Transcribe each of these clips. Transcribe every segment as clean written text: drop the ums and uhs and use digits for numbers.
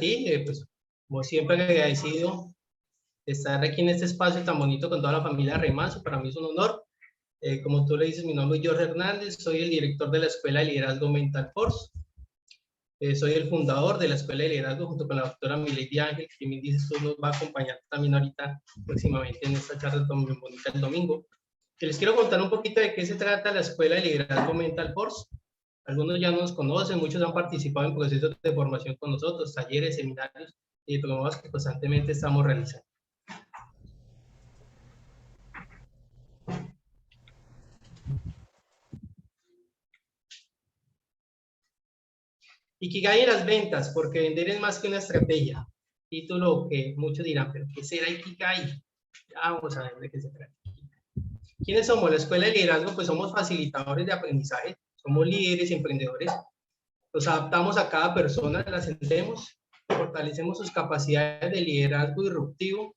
ti, pues como siempre agradecido de estar aquí en este espacio tan bonito con toda la familia Remanso. Para mí es un honor. Como tú le dices, mi nombre es Jorge Hernández, soy el director de la Escuela de Liderazgo Mental Force. Soy el fundador de la Escuela de Liderazgo junto con la doctora Milady Ángel, que me dices tú nos va a acompañar también ahorita próximamente en esta charla tan bonita el domingo. Que les quiero contar un poquito de qué se trata la Escuela de Liderazgo Mental Force. Algunos ya nos conocen, muchos han participado en procesos de formación con nosotros, talleres, seminarios y diplomados que constantemente estamos realizando. Ikigai en las ventas, porque vender es más que una estrategia. Título que muchos dirán, pero ¿qué será Ikigai? Ya vamos a ver de qué se trata. ¿Quiénes somos? La Escuela de Liderazgo, pues somos facilitadores de aprendizaje, somos líderes y emprendedores. Nos adaptamos a cada persona, las entendemos, fortalecemos sus capacidades de liderazgo disruptivo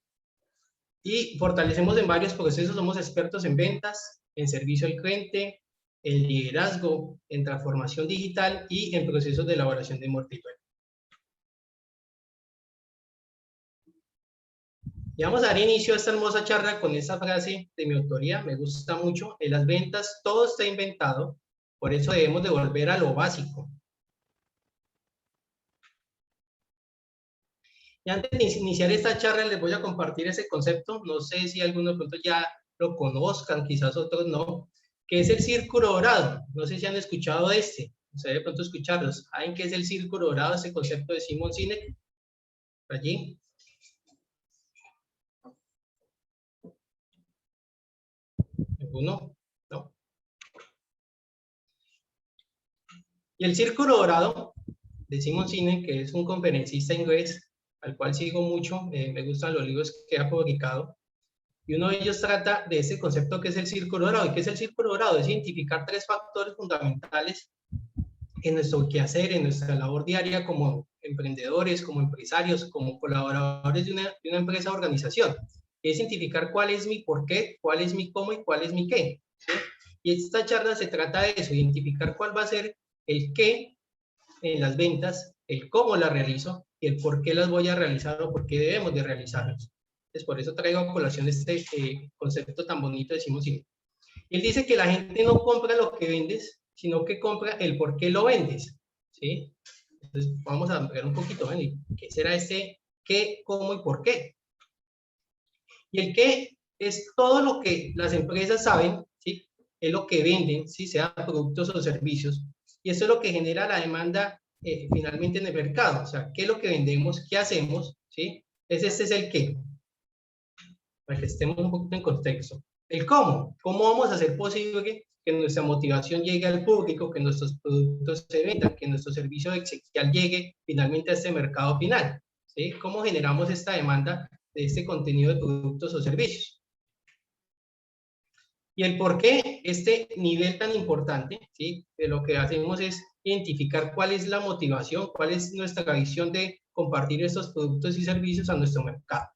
y fortalecemos en varios procesos. Somos expertos en ventas, en servicio al cliente, en liderazgo, en transformación digital y en procesos de elaboración de multitud. Y vamos a dar inicio a esta hermosa charla con esta frase de mi autoría, me gusta mucho: en las ventas todo está inventado, por eso debemos de volver a lo básico. Y antes de iniciar esta charla les voy a compartir ese concepto, no sé si algunos de pronto ya lo conozcan, quizás otros no, que es el círculo dorado. No sé si han escuchado de este, no sé de pronto escucharlos. ¿Saben qué es el círculo dorado, ese concepto de Simon Sinek? Allí. ¿Alguno? ¿No? Y el círculo dorado de Simon Sinek, que es un conferencista inglés al cual sigo mucho, me gustan los libros que ha publicado, y uno de ellos trata de ese concepto que es el círculo dorado. ¿Y qué es el círculo dorado? Es identificar tres factores fundamentales en nuestro quehacer, en nuestra labor diaria como emprendedores, como empresarios, como colaboradores de una empresa o organización. Es identificar cuál es mi por qué, cuál es mi cómo y cuál es mi qué, ¿sí? Y esta charla se trata de eso, identificar cuál va a ser el qué en las ventas, el cómo las realizo y el por qué las voy a realizar o por qué debemos de realizarlas. Entonces, por eso traigo a colación este concepto tan bonito de Simon Sinek. Él dice que la gente no compra lo que vendes, sino que compra el por qué lo vendes, ¿sí? Entonces, vamos a ampliar un poquito, ¿eh? ¿Qué será ese qué, cómo y por qué? Y el qué es todo lo que las empresas saben, ¿sí? Es lo que venden, ¿sí? Sean productos o servicios, y eso es lo que genera la demanda finalmente en el mercado. O sea, ¿qué es lo que vendemos? ¿Qué hacemos? ¿Sí? Este es el qué, para que estemos un poquito en contexto. El cómo vamos a hacer posible que nuestra motivación llegue al público, que nuestros productos se vendan, que nuestro servicio esencial llegue finalmente a este mercado final, ¿sí? ¿Cómo generamos esta demanda de este contenido de productos o servicios? Y el por qué este nivel tan importante, ¿sí? De lo que hacemos es identificar cuál es la motivación, cuál es nuestra visión de compartir estos productos y servicios a nuestro mercado.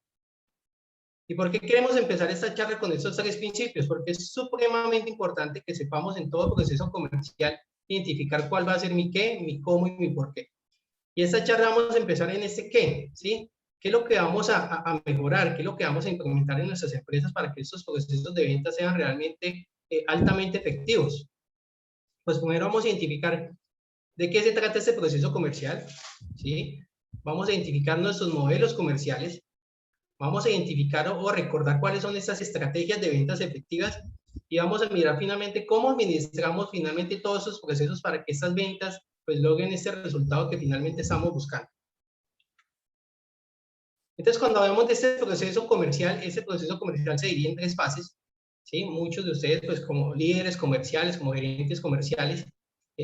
¿Y por qué queremos empezar esta charla con estos tres principios? Porque es supremamente importante que sepamos en todo proceso comercial identificar cuál va a ser mi qué, mi cómo y mi por qué. Y esta charla vamos a empezar en este qué, ¿sí? ¿Qué es lo que vamos a mejorar? ¿Qué es lo que vamos a implementar en nuestras empresas para que estos procesos de venta sean realmente altamente efectivos? Pues primero vamos a identificar de qué se trata este proceso comercial, ¿sí? Vamos a identificar nuestros modelos comerciales. Vamos a identificar o recordar cuáles son estas estrategias de ventas efectivas y vamos a mirar finalmente cómo administramos finalmente todos esos procesos para que estas ventas pues logren ese resultado que finalmente estamos buscando. Entonces, cuando hablamos de este proceso comercial, ese proceso comercial se divide en tres fases, ¿sí? Muchos de ustedes, pues como líderes comerciales, como gerentes comerciales,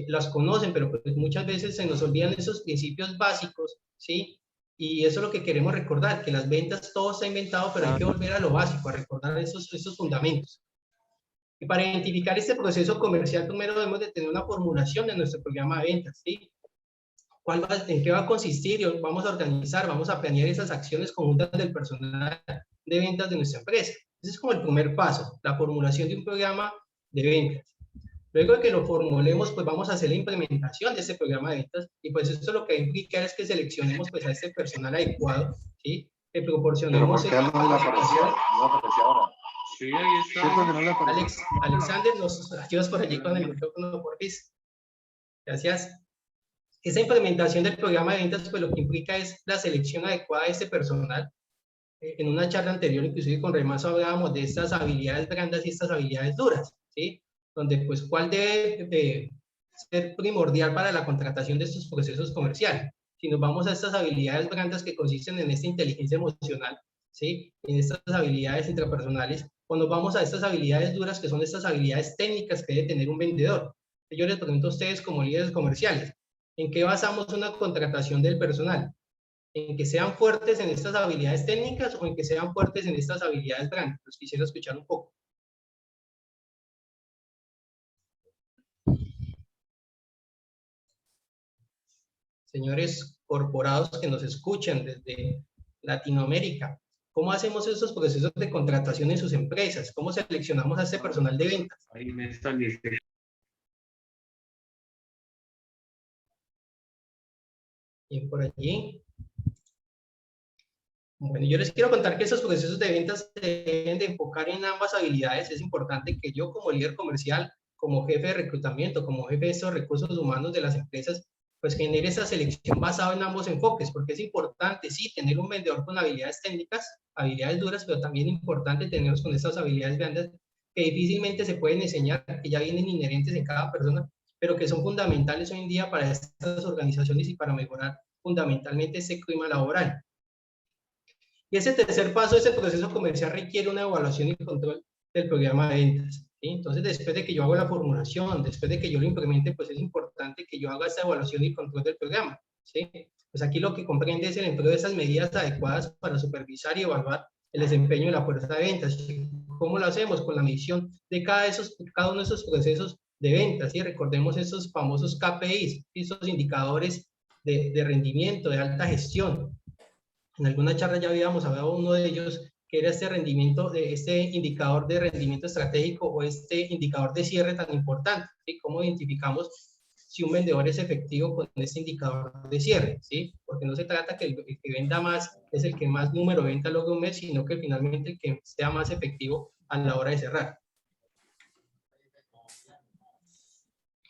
las conocen, pero pues muchas veces se nos olvidan esos principios básicos, ¿sí? Y eso es lo que queremos recordar, que las ventas todo está inventado, pero hay que volver a lo básico, a recordar esos fundamentos. Y para identificar este proceso comercial, primero debemos de tener una formulación de nuestro programa de ventas, ¿sí? ¿En qué va a consistir? Vamos a organizar, vamos a planear esas acciones conjuntas del personal de ventas de nuestra empresa. Ese es como el primer paso, la formulación de un programa de ventas. Luego de que lo formulemos, pues vamos a hacer la implementación de este programa de ventas, y pues esto lo que implica es que seleccionemos pues a este personal adecuado, ¿sí? Que proporcionemos... Pero ¿por qué no le apareció? No apareció ahora. Sí, ahí está. Sí, porque no le apareció. Alexander, ¿nos ayudas por allí con el micrófono, por favor? Gracias. Esa implementación del programa de ventas, pues lo que implica es la selección adecuada de este personal. En una charla anterior, inclusive con Remazo, hablábamos de estas habilidades blandas y estas habilidades duras, ¿sí? Donde, pues, ¿cuál debe ser primordial para la contratación de estos procesos comerciales? Si nos vamos a estas habilidades blandas que consisten en esta inteligencia emocional, ¿sí? En estas habilidades intrapersonales, o nos vamos a estas habilidades duras, que son estas habilidades técnicas que debe tener un vendedor. Yo les pregunto a ustedes como líderes comerciales, ¿en qué basamos una contratación del personal? ¿En que sean fuertes en estas habilidades técnicas o en que sean fuertes en estas habilidades blandas? Los quisiera escuchar un poco. Señores corporados que nos escuchan desde Latinoamérica, ¿cómo hacemos estos procesos de contratación en sus empresas? ¿Cómo seleccionamos a este personal de ventas? Ahí me están diciendo. Bien, por allí. Bueno, yo les quiero contar que esos procesos de ventas se deben de enfocar en ambas habilidades. Es importante que yo como líder comercial, como jefe de reclutamiento, como jefe de estos recursos humanos de las empresas, pues genere esa selección basada en ambos enfoques, porque es importante, sí, tener un vendedor con habilidades técnicas, habilidades duras, pero también importante tenerlos con esas habilidades blandas que difícilmente se pueden enseñar, que ya vienen inherentes en cada persona, pero que son fundamentales hoy en día para estas organizaciones y para mejorar fundamentalmente ese clima laboral. Y ese tercer paso, ese proceso comercial requiere una evaluación y control del programa de ventas, ¿sí? Entonces, después de que yo hago la formulación, después de que yo lo implemente, pues es importante que yo haga esa evaluación y control del programa, ¿sí? Pues aquí lo que comprende es el empleo de esas medidas adecuadas para supervisar y evaluar el desempeño de la fuerza de ventas. ¿Cómo lo hacemos? Con la medición de cada uno de esos procesos de ventas, ¿sí? Recordemos esos famosos KPIs, esos indicadores de rendimiento, de alta gestión. En alguna charla ya habíamos hablado uno de ellos, que era este rendimiento, este indicador de rendimiento estratégico o este indicador de cierre tan importante, ¿sí? ¿Cómo identificamos si un vendedor es efectivo con este indicador de cierre? ¿Sí? Porque no se trata que el que venda más es el que más número de venta logra un mes, sino que finalmente el que sea más efectivo a la hora de cerrar.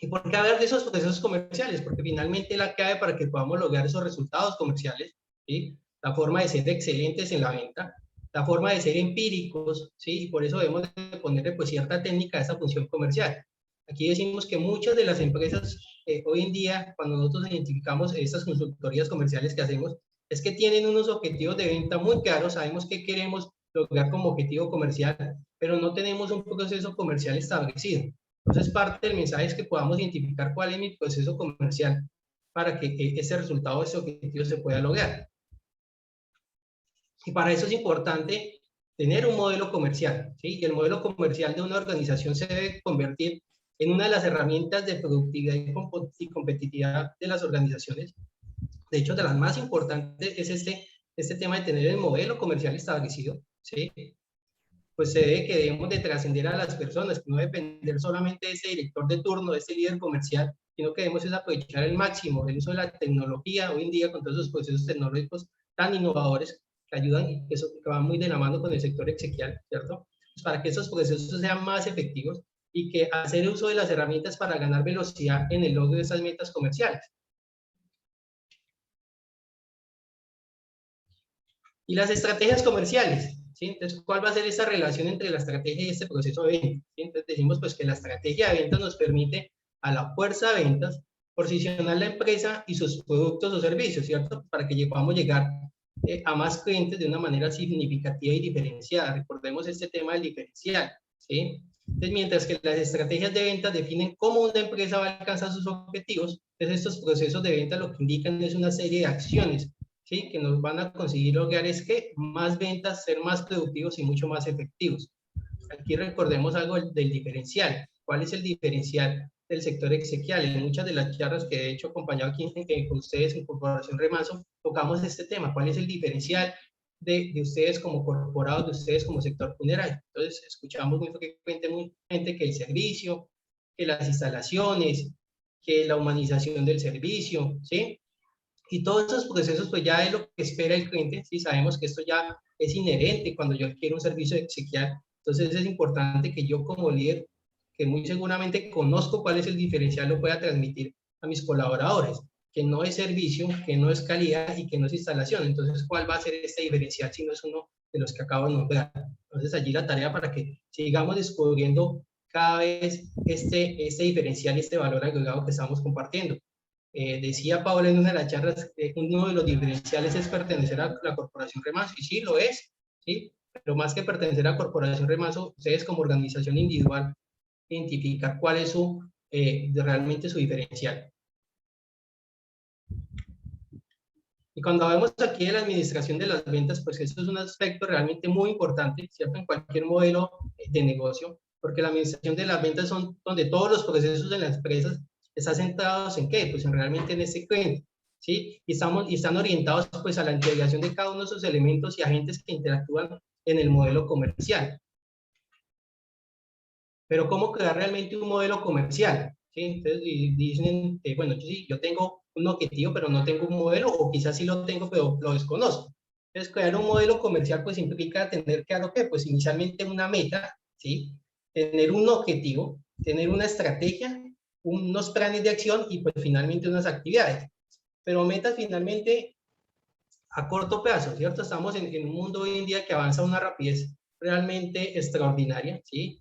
¿Y por qué hablar de esos procesos comerciales? Porque finalmente la clave para que podamos lograr esos resultados comerciales, ¿sí? La forma de ser excelentes en la venta, la forma de ser empíricos, ¿sí? Y por eso debemos de ponerle pues cierta técnica a esa función comercial. Aquí decimos que muchas de las empresas hoy en día, cuando nosotros identificamos estas consultorías comerciales que hacemos, es que tienen unos objetivos de venta muy claros, sabemos qué queremos lograr como objetivo comercial, pero no tenemos un proceso comercial establecido. Entonces, parte del mensaje es que podamos identificar cuál es mi proceso comercial para que ese resultado, ese objetivo se pueda lograr. Y para eso es importante tener un modelo comercial, ¿sí? Y el modelo comercial de una organización se debe convertir en una de las herramientas de productividad y competitividad de las organizaciones. De hecho, de las más importantes es este tema de tener el modelo comercial establecido, ¿sí? Pues se debe que debemos de trascender a las personas, que no depender solamente de ese director de turno, de ese líder comercial, sino que debemos es aprovechar el máximo el uso de la tecnología hoy en día con todos esos procesos tecnológicos tan innovadores que ayudan y que van muy de la mano con el sector exequial, ¿cierto? Pues para que esos procesos sean más efectivos y que hacer uso de las herramientas para ganar velocidad en el logro de esas metas comerciales. Y las estrategias comerciales, ¿sí? Entonces, ¿cuál va a ser esa relación entre la estrategia y este proceso de venta? ¿Sí? Entonces, decimos pues que la estrategia de ventas nos permite a la fuerza de ventas posicionar la empresa y sus productos o servicios, ¿cierto? Para que podamos llegar a más clientes de una manera significativa y diferenciada. Recordemos este tema del diferencial, ¿sí? Entonces, mientras que las estrategias de ventas definen cómo una empresa va a alcanzar sus objetivos, entonces estos procesos de venta lo que indican es una serie de acciones, ¿sí? Que nos van a conseguir lograr es que más ventas, ser más productivos y mucho más efectivos. Aquí recordemos algo del diferencial. ¿Cuál es el diferencial del sector exequial? En muchas de las charlas que he hecho acompañado aquí con ustedes en Corporación Remazo, tocamos este tema. ¿Cuál es el diferencial de ustedes como corporados, de ustedes como sector funerario? Entonces, escuchamos muy frecuentemente que el servicio, que las instalaciones, que la humanización del servicio, ¿sí? Y todos esos procesos, pues ya es lo que espera el cliente, ¿sí? Sabemos que esto ya es inherente cuando yo quiero un servicio exequial. Entonces es importante que yo como líder, que muy seguramente conozco cuál es el diferencial, lo pueda transmitir a mis colaboradores, que no es servicio, que no es calidad y que no es instalación. Entonces, ¿cuál va a ser este diferencial si no es uno de los que acabo de nombrar? Entonces, allí la tarea para que sigamos descubriendo cada vez este diferencial y este valor agregado que estamos compartiendo. Decía Paola en una de las charlas, uno de los diferenciales es pertenecer a la Corporación Remanso, y sí, lo es, ¿sí? Pero más que pertenecer a la Corporación Remanso, ustedes como organización individual, identificar cuál es realmente su diferencial. Y cuando vemos aquí de la administración de las ventas, pues eso es un aspecto realmente muy importante, ¿cierto? En cualquier modelo de negocio, porque la administración de las ventas son donde todos los procesos de las empresas están centrados en qué, pues realmente en ese cliente, ¿sí? Y están orientados pues a la integración de cada uno de esos elementos y agentes que interactúan en el modelo comercial. Pero ¿cómo crear realmente un modelo comercial? ¿Sí? Entonces dicen, bueno, yo tengo un objetivo, pero no tengo un modelo, o quizás sí lo tengo, pero lo desconozco. Entonces, crear un modelo comercial pues implica tener claro que, pues inicialmente una meta, ¿sí? Tener un objetivo, tener una estrategia, unos planes de acción y pues finalmente unas actividades. Pero metas finalmente a corto plazo, ¿cierto? Estamos en un mundo hoy en día que avanza a una rapidez realmente extraordinaria, ¿sí?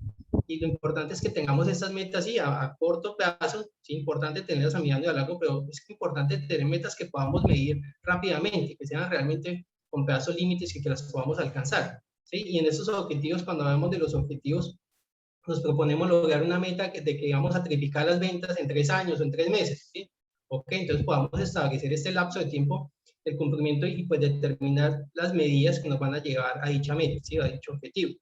Y lo importante es que tengamos estas metas, sí, a corto plazo, es importante tenerlas a mediano y a largo, pero es importante tener metas que podamos medir rápidamente, que sean realmente con plazos límites y que las podamos alcanzar, ¿sí? Y en esos objetivos, cuando hablamos de los objetivos, nos proponemos lograr una meta de que vamos a triplicar las ventas en 3 años o en 3 meses, ¿sí? Ok, entonces podamos establecer este lapso de tiempo del cumplimiento y pues determinar las medidas que nos van a llevar a dicha meta, ¿sí? A dicho objetivo.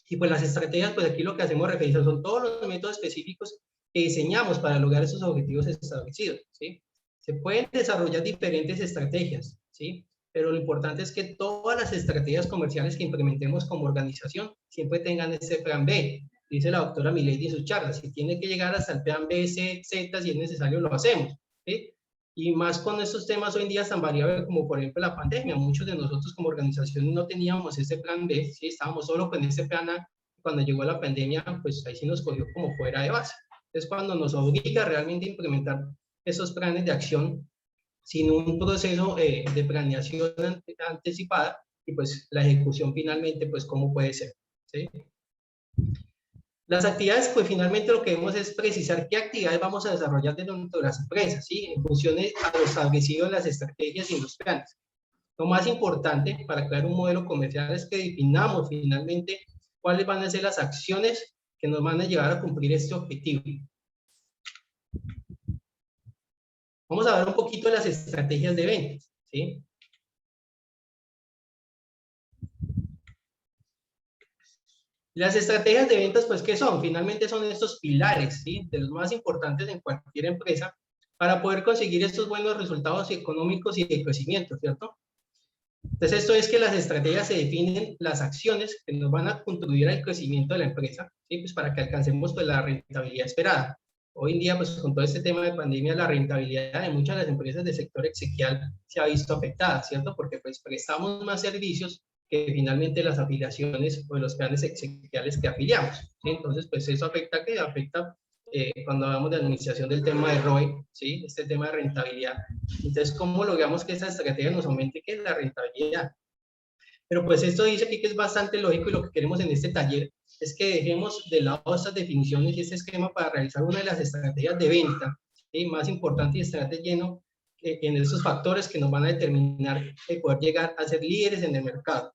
Y pues las estrategias, pues aquí lo que hacemos referencia son todos los métodos específicos que diseñamos para lograr esos objetivos establecidos, ¿sí? Se pueden desarrollar diferentes estrategias, ¿sí? Pero lo importante es que todas las estrategias comerciales que implementemos como organización siempre tengan ese plan B. Dice la doctora Milady en sus charlas, si tiene que llegar hasta el plan B, C, Z, si es necesario, lo hacemos, ¿sí? Y más con estos temas hoy en día tan variables como por ejemplo la pandemia. Muchos de nosotros como organización no teníamos ese plan B, ¿sí? Estábamos solo con ese plan A. Cuando llegó la pandemia, pues ahí sí nos cogió como fuera de base. Es cuando nos obliga realmente a implementar esos planes de acción sin un proceso de planeación anticipada y pues la ejecución finalmente, pues cómo puede ser, ¿sí? Las actividades, pues finalmente lo que vemos es precisar qué actividades vamos a desarrollar dentro de las empresas, ¿sí? En función a lo establecido en las estrategias y en los planes. Lo más importante para crear un modelo comercial es que definamos finalmente cuáles van a ser las acciones que nos van a llevar a cumplir este objetivo. Vamos a ver un poquito de las estrategias de ventas, ¿sí? Las estrategias de ventas, pues, ¿qué son? Finalmente son estos pilares, ¿sí? De los más importantes en cualquier empresa para poder conseguir estos buenos resultados económicos y de crecimiento, ¿cierto? Entonces, esto es que las estrategias se definen las acciones que nos van a contribuir al crecimiento de la empresa, ¿sí? Pues para que alcancemos pues, la rentabilidad esperada. Hoy en día, pues con todo este tema de pandemia, la rentabilidad de muchas de las empresas del sector exequial se ha visto afectada, ¿cierto? Porque pues prestamos más servicios que finalmente las afiliaciones o los planes exequiales que afiliamos, ¿sí? Entonces, pues eso afecta cuando hablamos de administración del tema de ROI, ¿sí? Este tema de rentabilidad. Entonces, ¿cómo logramos que esa estrategia nos aumente que la rentabilidad? Pero pues esto dice aquí que es bastante lógico y lo que queremos en este taller es que dejemos de lado estas definiciones y este esquema para realizar una de las estrategias de venta, ¿sí? Más importante y estar de lleno en esos factores que nos van a determinar el poder llegar a ser líderes en el mercado.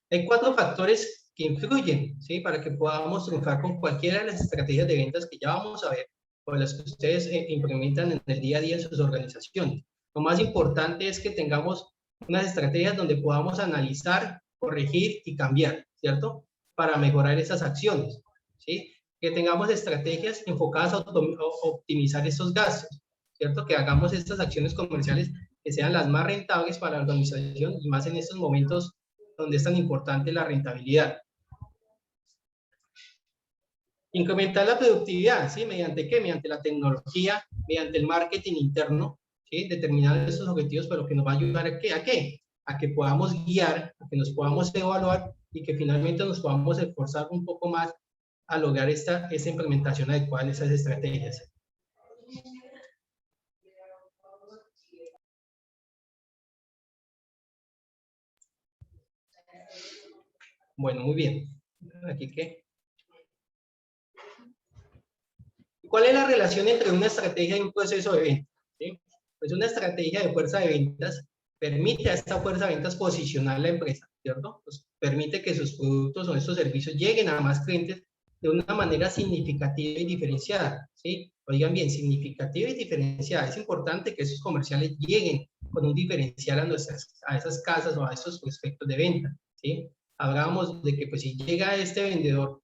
Hay 4 factores que influyen, ¿sí? Para que podamos triunfar con cualquiera de las estrategias de ventas que ya vamos a ver, o las que ustedes implementan en el día a día en sus organizaciones. Lo más importante es que tengamos unas estrategias donde podamos analizar, corregir y cambiar, ¿cierto? Para mejorar esas acciones, ¿sí? Que tengamos estrategias enfocadas a optimizar esos gastos, ¿cierto? Que hagamos estas acciones comerciales que sean las más rentables para la organización y más en estos momentos donde es tan importante la rentabilidad. Incrementar la productividad, ¿sí? ¿Mediante qué? Mediante la tecnología, mediante el marketing interno, ¿sí? Determinar esos objetivos, pero que nos va a ayudar ¿a qué? ¿A qué? A que podamos guiar, a que nos podamos evaluar y que finalmente nos podamos esforzar un poco más a lograr esa implementación adecuada en esas estrategias. Bueno, muy bien. ¿Aquí qué? ¿Cuál es la relación entre una estrategia y un proceso de venta? ¿Sí? Pues una estrategia de fuerza de ventas permite a esta fuerza de ventas posicionar la empresa, ¿cierto? Pues permite que sus productos o estos servicios lleguen a más clientes de una manera significativa y diferenciada, ¿sí? Oigan bien, significativa y diferenciada. Es importante que esos comerciales lleguen con un diferencial a esas casas o a esos prospectos de venta, ¿sí? Hablábamos de que pues si llega este vendedor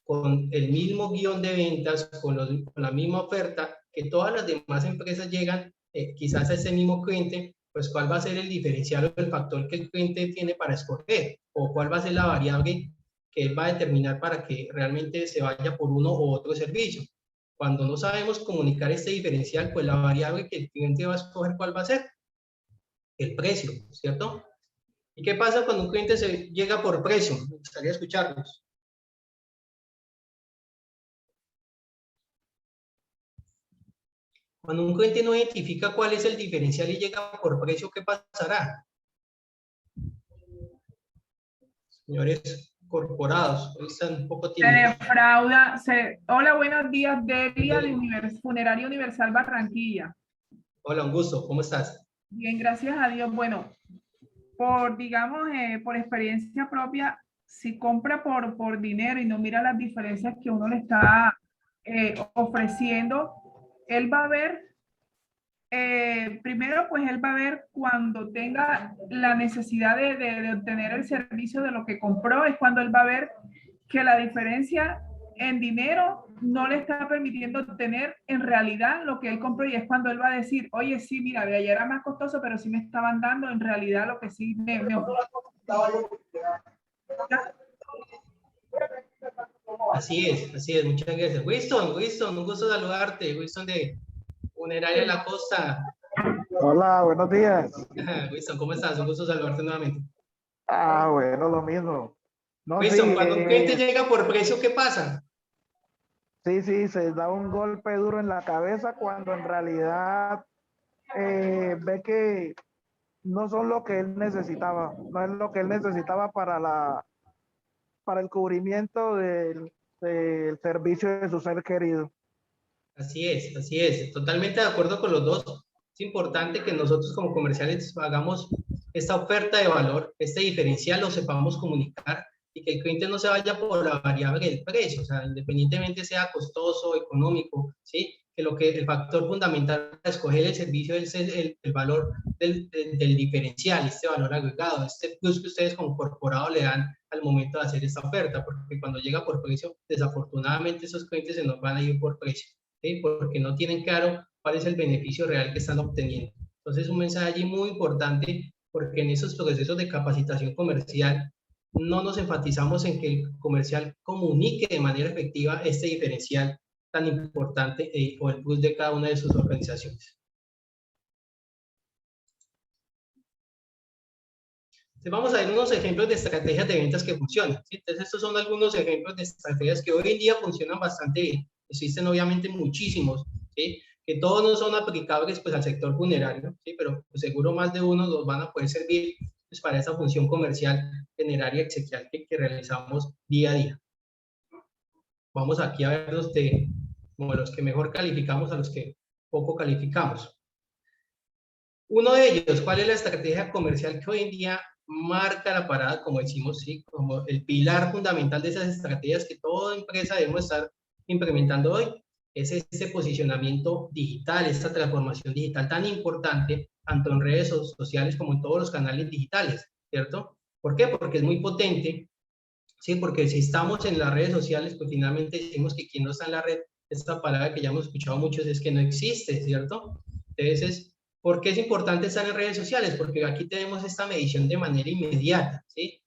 con el mismo guión de ventas, con la misma oferta, que todas las demás empresas llegan quizás a ese mismo cliente, pues cuál va a ser el diferencial o el factor que el cliente tiene para escoger, o cuál va a ser la variable que él va a determinar para que realmente se vaya por uno u otro servicio. Cuando no sabemos comunicar este diferencial, pues la variable que el cliente va a escoger, ¿cuál va a ser? El precio, ¿cierto? ¿Y qué pasa cuando un cliente se llega por precio? Me gustaría escucharlos. Cuando un cliente no identifica cuál es el diferencial y llega por precio, ¿qué pasará? Señores corporados, hoy están un poco Se tímidos. defrauda. Hola, buenos días, Delia de Funeraria Universal Barranquilla. Hola, un gusto, ¿cómo estás? Bien, gracias a Dios. Bueno, digamos, por experiencia propia, si compra por dinero y no mira las diferencias que uno le está ofreciendo, él va a ver, primero, pues él va a ver cuando tenga la necesidad de obtener el servicio de lo que compró, es cuando él va a ver que la diferencia en dinero no le está permitiendo obtener en realidad lo que él compró, y es cuando él va a decir, oye, sí, mira, de ayer era más costoso, pero sí me estaban dando en realidad lo que sí me Así es, muchas gracias. Winston, un gusto saludarte, Winston de Funeraria de la Costa. Hola, buenos días. Winston, ¿cómo estás? Un gusto saludarte nuevamente. Bueno, lo mismo. No, Winston, sí, cuando un cliente llega por precio, ¿qué pasa? sí, se da un golpe duro en la cabeza cuando en realidad ve que no son lo que él necesitaba, no es lo que él necesitaba para el cubrimiento del servicio de su ser querido. Así es, totalmente de acuerdo con los dos. Es importante que nosotros como comerciales hagamos esta oferta de valor, este diferencial lo sepamos comunicar y que el cliente no se vaya por la variable del precio, o sea, independientemente sea costoso, económico, ¿sí? Que el factor fundamental para escoger el servicio es el valor del diferencial, este valor agregado, este plus que ustedes como corporado le dan al momento de hacer esta oferta, porque cuando llega por precio, desafortunadamente esos clientes se nos van a ir por precio. ¿Sí? Porque no tienen claro cuál es el beneficio real que están obteniendo. Entonces, un mensaje allí muy importante, porque en esos procesos de capacitación comercial no nos enfatizamos en que el comercial comunique de manera efectiva este diferencial tan importante o el plus de cada una de sus organizaciones. Entonces, vamos a ver unos ejemplos de estrategias de ventas que funcionan. ¿Sí? Entonces, estos son algunos ejemplos de estrategias que hoy en día funcionan bastante bien. Existen obviamente muchísimos, ¿sí? Que todos no son aplicables pues, al sector funerario, ¿sí? Pero pues, seguro más de uno los van a poder servir pues, para esa función comercial, generaria, exequial que realizamos día a día. Vamos aquí a ver como los que mejor calificamos a los que poco calificamos. Uno de ellos, ¿cuál es la estrategia comercial que hoy en día marca la parada, como decimos, ¿sí? Como el pilar fundamental de esas estrategias que toda empresa debemos estar implementando hoy? Es este posicionamiento digital, esta transformación digital tan importante, tanto en redes sociales como en todos los canales digitales, ¿cierto? ¿Por qué? Porque es muy potente, ¿sí? Porque si estamos en las redes sociales, pues finalmente decimos que quien no está en la red, esta palabra que ya hemos escuchado muchos es que no existe, ¿cierto? Entonces, ¿por qué es importante estar en redes sociales? Porque aquí tenemos esta medición de manera inmediata, ¿sí?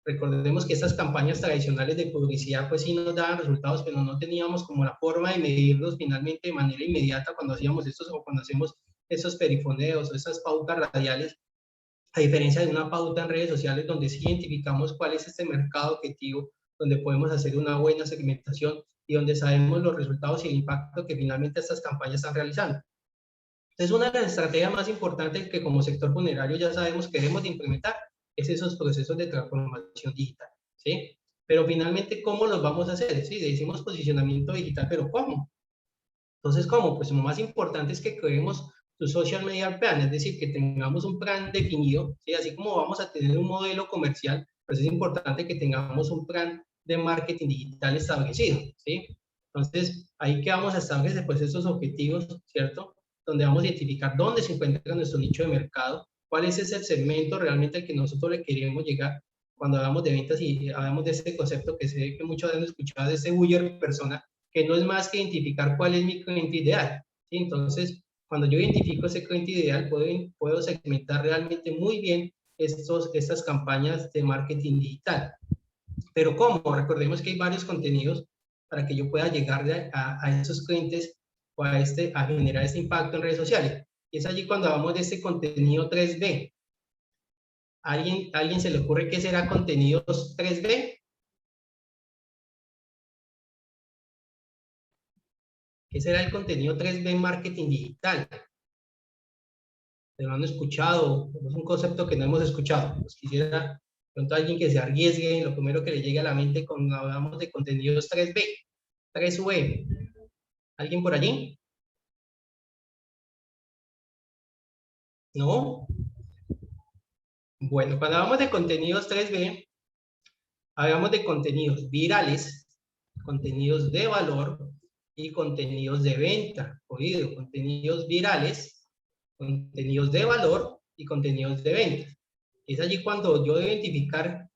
Recordemos que estas campañas tradicionales de publicidad pues sí nos daban resultados, pero no teníamos como la forma de medirlos finalmente de manera inmediata cuando hacíamos estos o cuando hacemos esos perifoneos o esas pautas radiales, a diferencia de una pauta en redes sociales donde sí identificamos cuál es este mercado objetivo, donde podemos hacer una buena segmentación y donde sabemos los resultados y el impacto que finalmente estas campañas están realizando. Entonces, una de las estrategias más importantes que como sector funerario ya sabemos que debemos de implementar es esos procesos de transformación digital, ¿sí? Pero finalmente, ¿cómo los vamos a hacer? Sí, decimos posicionamiento digital, pero ¿cómo? Entonces, ¿cómo? Pues lo más importante es que creemos tu social media plan, es decir, que tengamos un plan definido, ¿sí? Así como vamos a tener un modelo comercial, pues es importante que tengamos un plan de marketing digital establecido, ¿sí? Entonces, ahí que vamos a establecer pues esos objetivos, ¿cierto? Donde vamos a identificar dónde se encuentra nuestro nicho de mercado, cuál es ese segmento realmente al que nosotros le queremos llegar cuando hablamos de ventas y hablamos de este concepto que sé que muchos han escuchado, de ese buyer persona, que no es más que identificar cuál es mi cliente ideal, ¿sí? Entonces, cuando yo identifico ese cliente ideal, puedo segmentar realmente muy bien estas campañas de marketing digital. Pero ¿cómo? Recordemos que hay varios contenidos para que yo pueda llegar a esos clientes o a generar ese impacto en redes sociales. Y es allí cuando hablamos de este contenido 3B. ¿Alguien se le ocurre qué será contenidos 3B? ¿Qué será el contenido 3B en marketing digital? ¿Lo han escuchado? Es un concepto que no hemos escuchado. Pues quisiera, pronto alguien que se arriesgue, lo primero que le llegue a la mente cuando hablamos de contenidos 3B, 3V. ¿Alguien por allí? ¿No? Bueno, cuando hablamos de contenidos 3B, hablamos de contenidos virales, contenidos de valor y contenidos de venta. Oído, contenidos virales, contenidos de valor y contenidos de venta. Es allí cuando yo debo identificar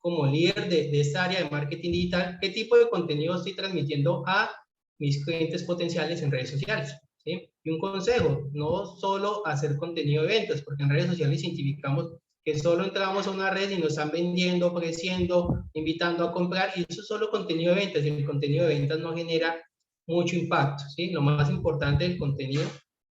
como líder de esta área de marketing digital qué tipo de contenido estoy transmitiendo a mis clientes potenciales en redes sociales, ¿sí? Y un consejo, no solo hacer contenido de ventas, porque en redes sociales identificamos que solo entramos a una red y nos están vendiendo, ofreciendo, invitando a comprar, y eso es solo contenido de ventas, y el contenido de ventas no genera mucho impacto, ¿sí? Lo más importante del contenido,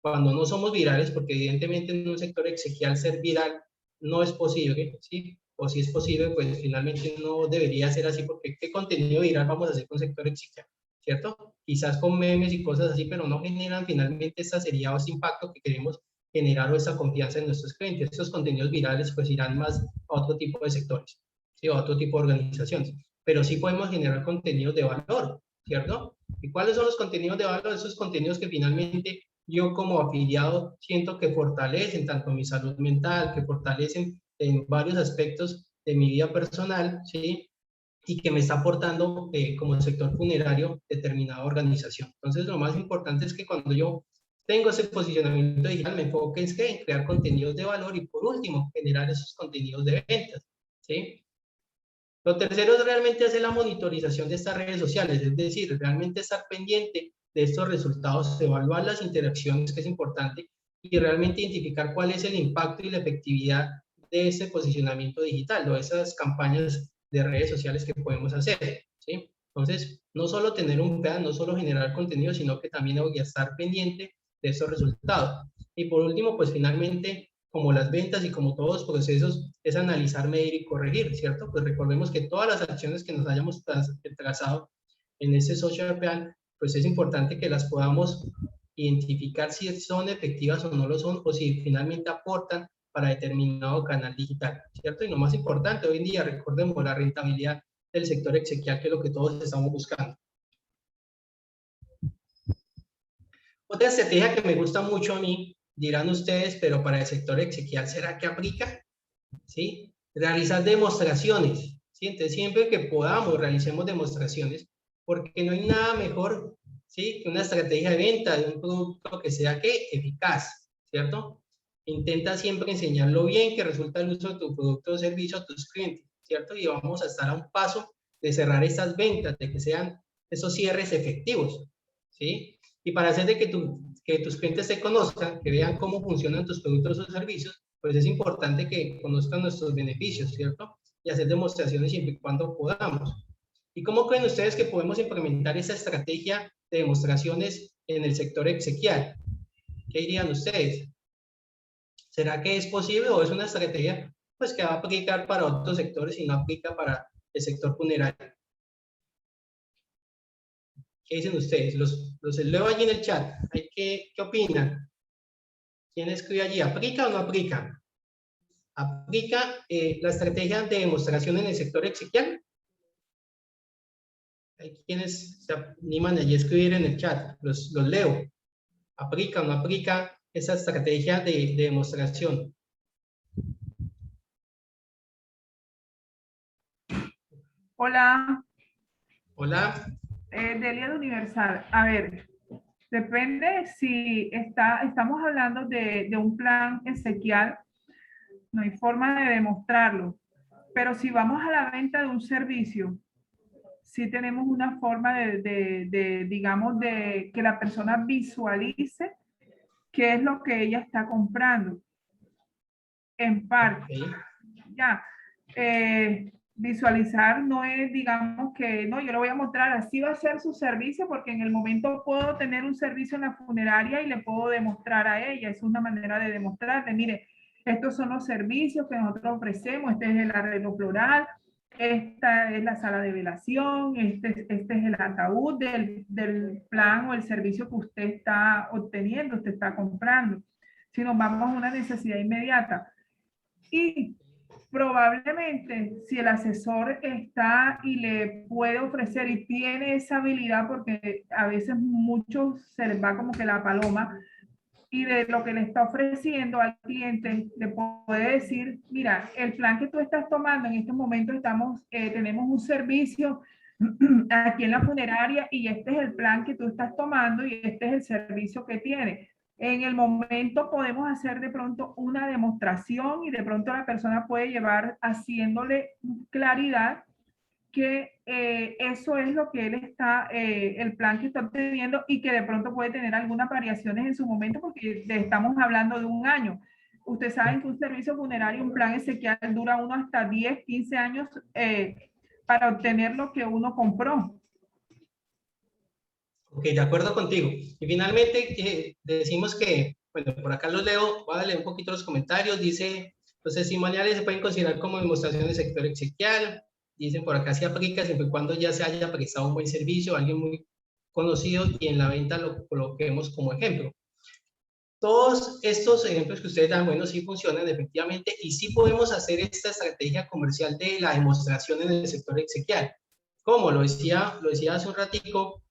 cuando no somos virales, porque evidentemente en un sector exequial ser viral no es posible, ¿sí? O si es posible, pues finalmente no debería ser así, porque ¿qué contenido viral vamos a hacer con sector exequial? ¿Cierto? Quizás con memes y cosas así, pero no generan finalmente esa seriedad o ese impacto que queremos generar o esa confianza en nuestros clientes. Estos contenidos virales pues irán más a otro tipo de sectores, ¿sí? O a otro tipo de organizaciones. Pero sí podemos generar contenidos de valor, ¿cierto? ¿Y cuáles son los contenidos de valor? Esos contenidos que finalmente yo como afiliado siento que fortalecen tanto mi salud mental, que fortalecen en varios aspectos de mi vida personal, ¿sí? Y que me está aportando como sector funerario determinada organización. Entonces, lo más importante es que cuando yo tengo ese posicionamiento digital, me enfoque en crear contenidos de valor y, por último, generar esos contenidos de ventas, ¿sí? Lo tercero es realmente hacer la monitorización de estas redes sociales, es decir, realmente estar pendiente de estos resultados, evaluar las interacciones, que es importante, y realmente identificar cuál es el impacto y la efectividad de ese posicionamiento digital o esas campañas de redes sociales que podemos hacer, ¿sí? Entonces, no solo tener un plan, no solo generar contenido, sino que también voy a estar pendiente de esos resultados. Y por último, pues finalmente, como las ventas y como todos los procesos, es analizar, medir y corregir, ¿cierto? Pues recordemos que todas las acciones que nos hayamos trazado en ese social plan, pues es importante que las podamos identificar si son efectivas o no lo son, o si finalmente aportan para determinado canal digital, ¿cierto? Y lo más importante, hoy en día, recordemos la rentabilidad del sector exequial, que es lo que todos estamos buscando. Otra estrategia que me gusta mucho a mí, dirán ustedes, pero para el sector exequial, ¿será que aplica? ¿Sí? Realizar demostraciones, ¿sí? Entonces, siempre que podamos, realicemos demostraciones, porque no hay nada mejor, ¿sí? Que una estrategia de venta de un producto que sea eficaz, ¿cierto? Intenta siempre enseñar lo bien que resulta el uso de tu producto o servicio a tus clientes, ¿cierto? Y vamos a estar a un paso de cerrar estas ventas, de que sean esos cierres efectivos, ¿sí? Y para hacer de que tus clientes te conozcan, que vean cómo funcionan tus productos o servicios, pues es importante que conozcan nuestros beneficios, ¿cierto? y hacer demostraciones siempre y cuando podamos. ¿Y cómo creen ustedes que podemos implementar esa estrategia de demostraciones en el sector exequial? ¿Qué dirían ustedes? ¿Será que es posible o es una estrategia pues, que va a aplicar para otros sectores y no aplica para el sector funerario? ¿Qué dicen ustedes? Los leo allí en el chat. ¿Qué opinan? ¿Quién escribe allí? ¿Aplica o no aplica? ¿Aplica la estrategia de demostración en el sector exequial? Hay quienes se animan allí a escribir en el chat. Los leo. ¿Aplica o no aplica esa estrategia de demostración? Hola. Hola. Delia de Universal. A ver, depende si estamos hablando de un plan exequial, no hay forma de demostrarlo. Pero si vamos a la venta de un servicio, sí tenemos una forma digamos, de que la persona visualice qué es lo que ella está comprando. En parte. Okay. Ya. Visualizar no es, digamos que, no, yo le voy a mostrar, así va a ser su servicio, porque en el momento puedo tener un servicio en la funeraria y le puedo demostrar a ella, es una manera de demostrarle, mire, estos son los servicios que nosotros ofrecemos, este es el arreglo floral, esta es la sala de velación, este es el ataúd del plan o el servicio que usted está obteniendo, usted está comprando. Si nos vamos a una necesidad inmediata. Y probablemente si el asesor está y le puede ofrecer y tiene esa habilidad, porque a veces muchos se les va como que la paloma, y de lo que le está ofreciendo al cliente, le puede decir, mira, el plan que tú estás tomando en este momento tenemos un servicio aquí en la funeraria y este es el plan que tú estás tomando y este es el servicio que tiene. En el momento podemos hacer de pronto una demostración y de pronto la persona puede llevar haciéndole claridad que eso es lo que él está, el plan que está obteniendo y que de pronto puede tener algunas variaciones en su momento porque estamos hablando de un año. Ustedes saben que un servicio funerario, un plan exequial dura uno hasta 10, 15 años para obtener lo que uno compró. Ok, de acuerdo contigo. Y finalmente decimos que, bueno, por acá los leo, voy a leer un poquito los comentarios. Dice, los testimoniales se pueden considerar como demostración del sector exequial. Dicen por acá se aplica siempre y cuando ya se haya prestado un buen servicio, alguien muy conocido y en la venta lo coloquemos como ejemplo. Todos estos ejemplos que ustedes dan, bueno, sí funcionan efectivamente y sí podemos hacer esta estrategia comercial de la demostración en el sector exequial. Como lo decía hace un ratico,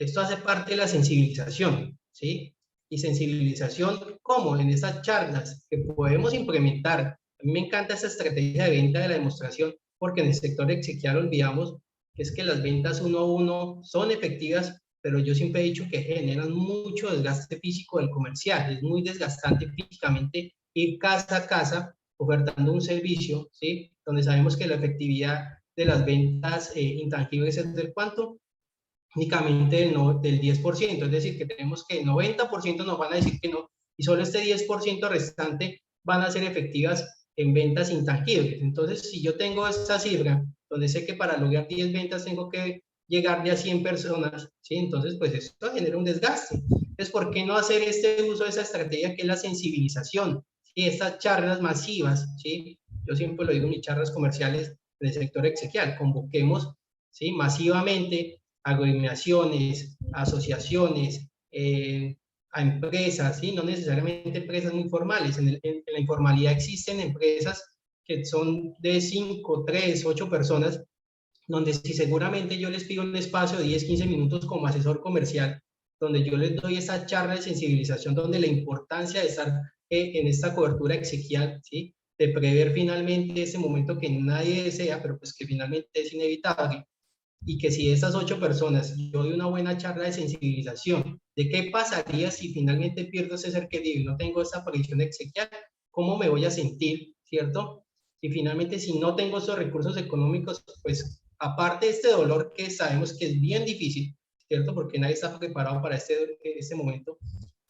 esto hace parte de la sensibilización, ¿sí? Y sensibilización, ¿cómo? En esas charlas que podemos implementar. A mí me encanta esa estrategia de venta de la demostración, porque en el sector exequial olvidamos que es que las ventas uno a uno son efectivas, pero yo siempre he dicho que generan mucho desgaste físico del comercial. Es muy desgastante físicamente ir casa a casa ofertando un servicio, ¿sí? Donde sabemos que la efectividad de las ventas intangibles es del ¿cuánto? Únicamente del 10%, es decir, que tenemos que el 90% nos van a decir que no, y solo este 10% restante van a ser efectivas en ventas intangibles. Entonces, si yo tengo esta cifra, donde sé que para lograr 10 ventas tengo que llegar de a 100 personas, ¿sí? Entonces, pues esto genera un desgaste. Entonces, ¿por qué no hacer este uso de esa estrategia que es la sensibilización? ¿Sí? Estas charlas masivas, ¿sí? Yo siempre lo digo en mis charlas comerciales del sector exequial, convoquemos, ¿sí? Masivamente agremiaciones, asociaciones, a empresas, ¿sí? No necesariamente empresas muy formales. En la informalidad existen empresas que son de 5, 3, 8 personas, donde si seguramente yo les pido un espacio de 10, 15 minutos como asesor comercial, donde yo les doy esa charla de sensibilización, donde la importancia de estar en esta cobertura exequial, ¿sí? De prever finalmente ese momento que nadie desea, pero pues que finalmente es inevitable. Y que si esas 8 personas yo doy una buena charla de sensibilización de qué pasaría si finalmente pierdo ese ser querido y no tengo esa aparición exequial, cómo me voy a sentir, ¿cierto? Y finalmente si no tengo esos recursos económicos, pues aparte de este dolor que sabemos que es bien difícil, ¿cierto? Porque nadie está preparado para este momento.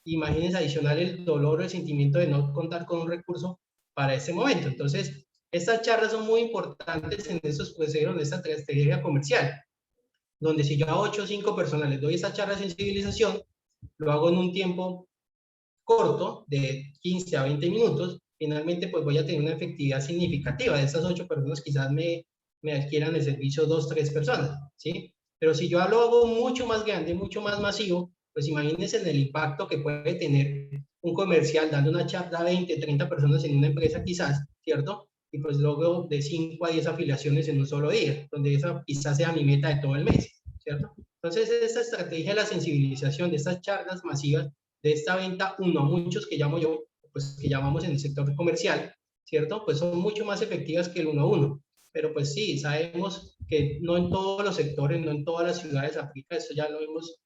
Imagínense adicional el dolor o el sentimiento de no contar con un recurso para ese momento. Entonces, Estas charlas son muy importantes en esos procesos, en esta estrategia comercial, donde si yo a 8 o 5 personas les doy esta charla de sensibilización, lo hago en un tiempo corto, de 15 a 20 minutos, finalmente pues voy a tener una efectividad significativa. De esas 8 personas quizás me adquieran el servicio 2, 3 personas, ¿sí? Pero si yo lo hago mucho más grande, mucho más masivo, pues imagínense en el impacto que puede tener un comercial dando una charla a 20, 30 personas en una empresa quizás, ¿cierto? Y pues logro de 5 a 10 afiliaciones en un solo día, donde esa quizás sea mi meta de todo el mes, ¿cierto? Entonces, esta estrategia de la sensibilización, de estas charlas masivas, de esta venta uno a muchos que llamo yo, pues que llamamos en el sector comercial, ¿cierto? Pues son mucho más efectivas que el uno a uno. Pero pues sí, sabemos que no en todos los sectores, no en todas las ciudades aplica, eso ya lo hemos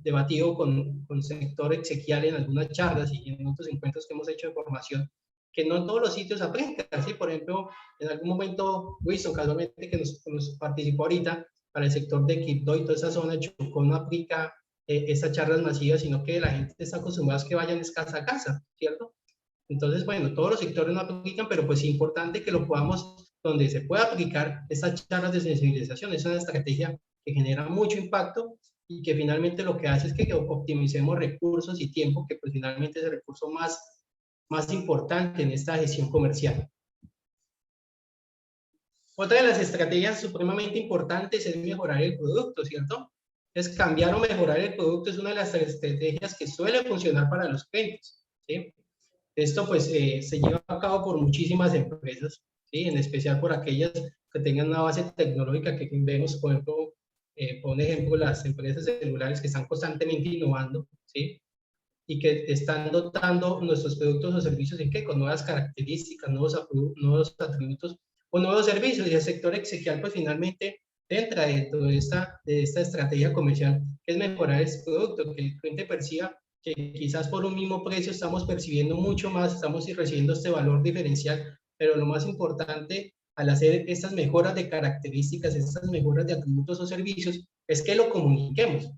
debatido con sector exequial en algunas charlas y en otros encuentros que hemos hecho de formación, que no en todos los sitios aplica, ¿sí? Por ejemplo, en algún momento, Wilson, casualmente que nos participó ahorita, para el sector de Quibdó y toda esa zona, Chocó no aplica esas charlas masivas, sino que la gente está acostumbrada a que vayan de casa a casa, ¿cierto? Entonces, bueno, todos los sectores no aplican, pero pues es importante que lo podamos, donde se pueda aplicar estas charlas de sensibilización. Es una estrategia que genera mucho impacto y que finalmente lo que hace es que optimicemos recursos y tiempo, que pues finalmente es el recurso más importante en esta gestión comercial. Otra de las estrategias supremamente importantes es mejorar el producto, ¿cierto? Es cambiar o mejorar el producto, es una de las estrategias que suele funcionar para los clientes, ¿sí? Esto pues se lleva a cabo por muchísimas empresas, ¿sí? En especial por aquellas que tengan una base tecnológica que vemos, por ejemplo, por ejemplo, las empresas celulares que están constantemente innovando, ¿sí? Y que están dotando nuestros productos o servicios ¿en qué? Con nuevas características, nuevos atributos o nuevos servicios. Y el sector exequial pues finalmente entra dentro de esta estrategia comercial, que es mejorar ese producto, que el cliente perciba que quizás por un mismo precio estamos percibiendo mucho más, estamos recibiendo este valor diferencial, pero lo más importante al hacer estas mejoras de características, estas mejoras de atributos o servicios, es que lo comuniquemos.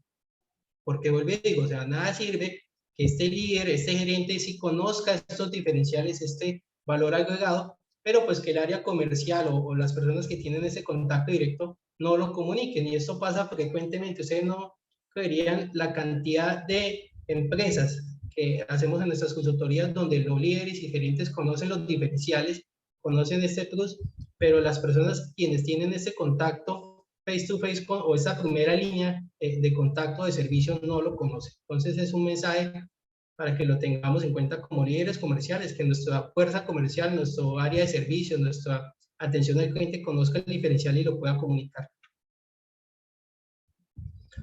Porque vuelvo y digo, o sea, nada sirve que este líder, este gerente sí conozca estos diferenciales, este valor agregado, pero pues que el área comercial o las personas que tienen ese contacto directo no lo comuniquen. Y esto pasa frecuentemente. Ustedes no creerían la cantidad de empresas que hacemos en nuestras consultorías donde los líderes y gerentes conocen los diferenciales, conocen este plus, pero las personas quienes tienen ese contacto face to face o esa primera línea de contacto de servicio no lo conocen. Entonces es un mensaje para que lo tengamos en cuenta como líderes comerciales, que nuestra fuerza comercial, nuestro área de servicio, nuestra atención al cliente conozca el diferencial y lo pueda comunicar.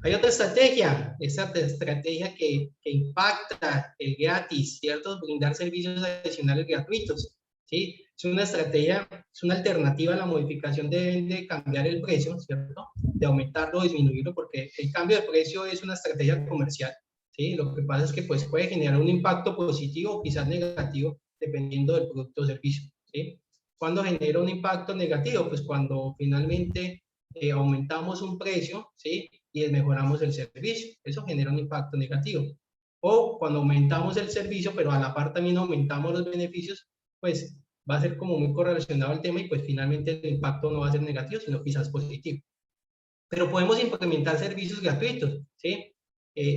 Hay otra estrategia, esa estrategia que impacta el gratis, ¿cierto? Brindar servicios adicionales gratuitos, ¿sí? Es una estrategia, es una alternativa a la modificación de cambiar el precio, ¿cierto? De aumentarlo o disminuirlo, porque el cambio de precio es una estrategia comercial, ¿sí? Lo que pasa es que pues, puede generar un impacto positivo o quizás negativo, dependiendo del producto o servicio, ¿sí? ¿Cuándo genera un impacto negativo? Pues cuando finalmente aumentamos un precio, ¿sí? Y mejoramos el servicio. Eso genera un impacto negativo. O cuando aumentamos el servicio, pero a la par también aumentamos los beneficios, pues va a ser como muy correlacionado el tema y pues finalmente el impacto no va a ser negativo, sino quizás positivo. Pero podemos implementar servicios gratuitos, ¿sí?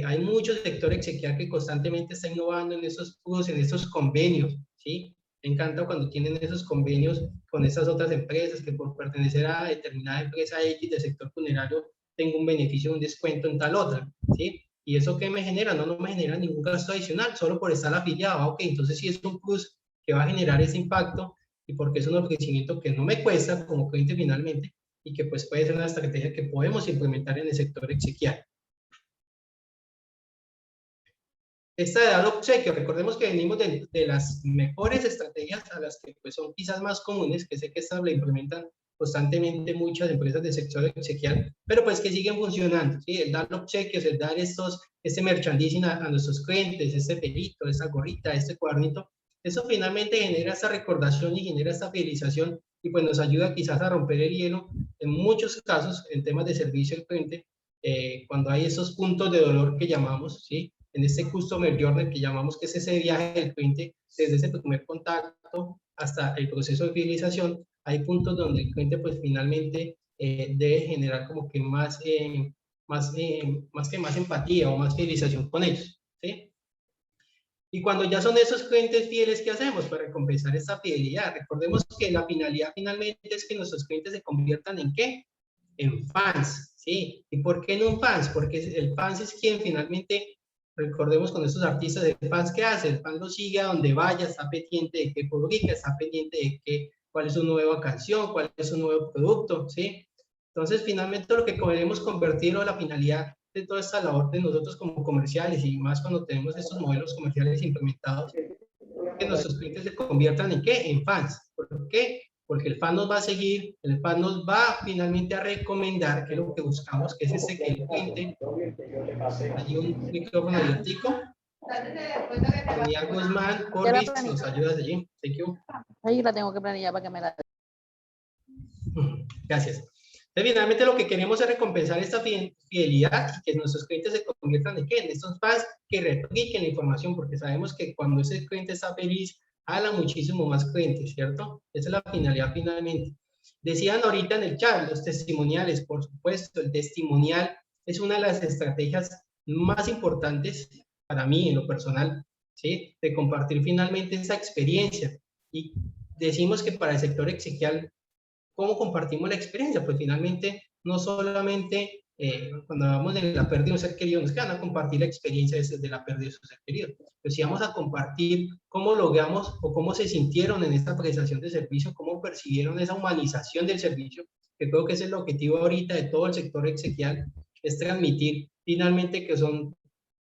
Hay mucho sector exequial que constantemente está innovando en esos plus, en esos convenios, ¿sí? Me encanta cuando tienen esos convenios con esas otras empresas que por pertenecer a determinada empresa X del sector funerario tengo un beneficio, un descuento en tal otra, ¿sí? ¿Y eso qué me genera? No me genera ningún gasto adicional, solo por estar afiliado. Ok, entonces sí es un plus que va a generar ese impacto y porque es un ofrecimiento que no me cuesta como cliente finalmente y que pues puede ser una estrategia que podemos implementar en el sector exequial. Esta de dar obsequio, recordemos que venimos de las mejores estrategias a las que pues, son quizás más comunes, que sé que estas la implementan constantemente muchas empresas del sector exequial, pero pues que siguen funcionando, ¿sí? El dar obsequios, el dar este merchandising a nuestros clientes, este pelito, esta gorrita, este cuadernito, eso finalmente genera esta recordación y genera esta fidelización y pues nos ayuda quizás a romper el hielo en muchos casos en temas de servicio al cliente, cuando hay esos puntos de dolor que llamamos, ¿sí? En este customer journey que llamamos, que es ese viaje del cliente desde ese primer contacto hasta el proceso de fidelización, hay puntos donde el cliente pues finalmente debe generar como que más empatía o más fidelización con ellos, ¿sí? Y cuando ya son esos clientes fieles, ¿qué hacemos para recompensar esta fidelidad? Recordemos que la finalidad finalmente es que nuestros clientes se conviertan ¿en qué? En fans, ¿sí? ¿Y por qué en un fans? Porque el fans es quien finalmente, recordemos con estos artistas, el fans, ¿qué hace? El fan lo sigue a donde vaya, está pendiente de qué publica, está pendiente de cuál es su nueva canción, cuál es su nuevo producto, ¿sí? Entonces, finalmente lo que queremos convertirlo a la finalidad de toda esta labor de nosotros como comerciales y más cuando tenemos estos modelos comerciales implementados, que nuestros clientes se conviertan ¿en qué? En fans. ¿Por qué? Porque el fan nos va a seguir, el fan nos va finalmente a recomendar, que es lo que buscamos, que es que el cliente, hay un micrófono abiertico, Daniel Guzmán, Corbis, nos ayudas allí. Thank you. Ahí la tengo que planillar para que me la... Gracias. Entonces, finalmente lo que queremos es recompensar esta fidelidad y que nuestros clientes se conviertan ¿en qué? En estos fans que repliquen la información, porque sabemos que cuando ese cliente está feliz, jala muchísimo más clientes, ¿cierto? Esa es la finalidad finalmente. Decían ahorita en el chat, los testimoniales, por supuesto, el testimonial es una de las estrategias más importantes para mí en lo personal, ¿sí? De compartir finalmente esa experiencia. Y decimos que para el sector exequial, ¿cómo compartimos la experiencia? Pues finalmente, no solamente cuando hablamos de la pérdida de un ser querido, nos quedan a compartir la experiencia de la pérdida de su ser querido. Pero si vamos a compartir cómo logramos o cómo se sintieron en esta prestación de servicio, cómo percibieron esa humanización del servicio, que creo que es el objetivo ahorita de todo el sector exequial, es transmitir finalmente que son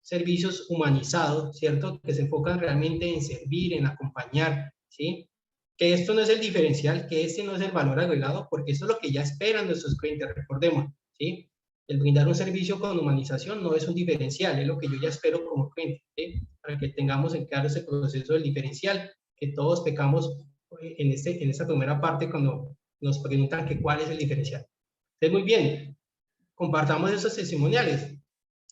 servicios humanizados, ¿cierto? Que se enfocan realmente en servir, en acompañar, ¿sí? Que esto no es el diferencial, que este no es el valor agregado, porque eso es lo que ya esperan nuestros clientes, recordemos, ¿sí? El brindar un servicio con humanización no es un diferencial, es lo que yo ya espero como cliente, ¿sí? Para que tengamos en claro ese proceso del diferencial, que todos pecamos en esta primera parte cuando nos preguntan que cuál es el diferencial. Entonces, muy bien, compartamos esos testimoniales,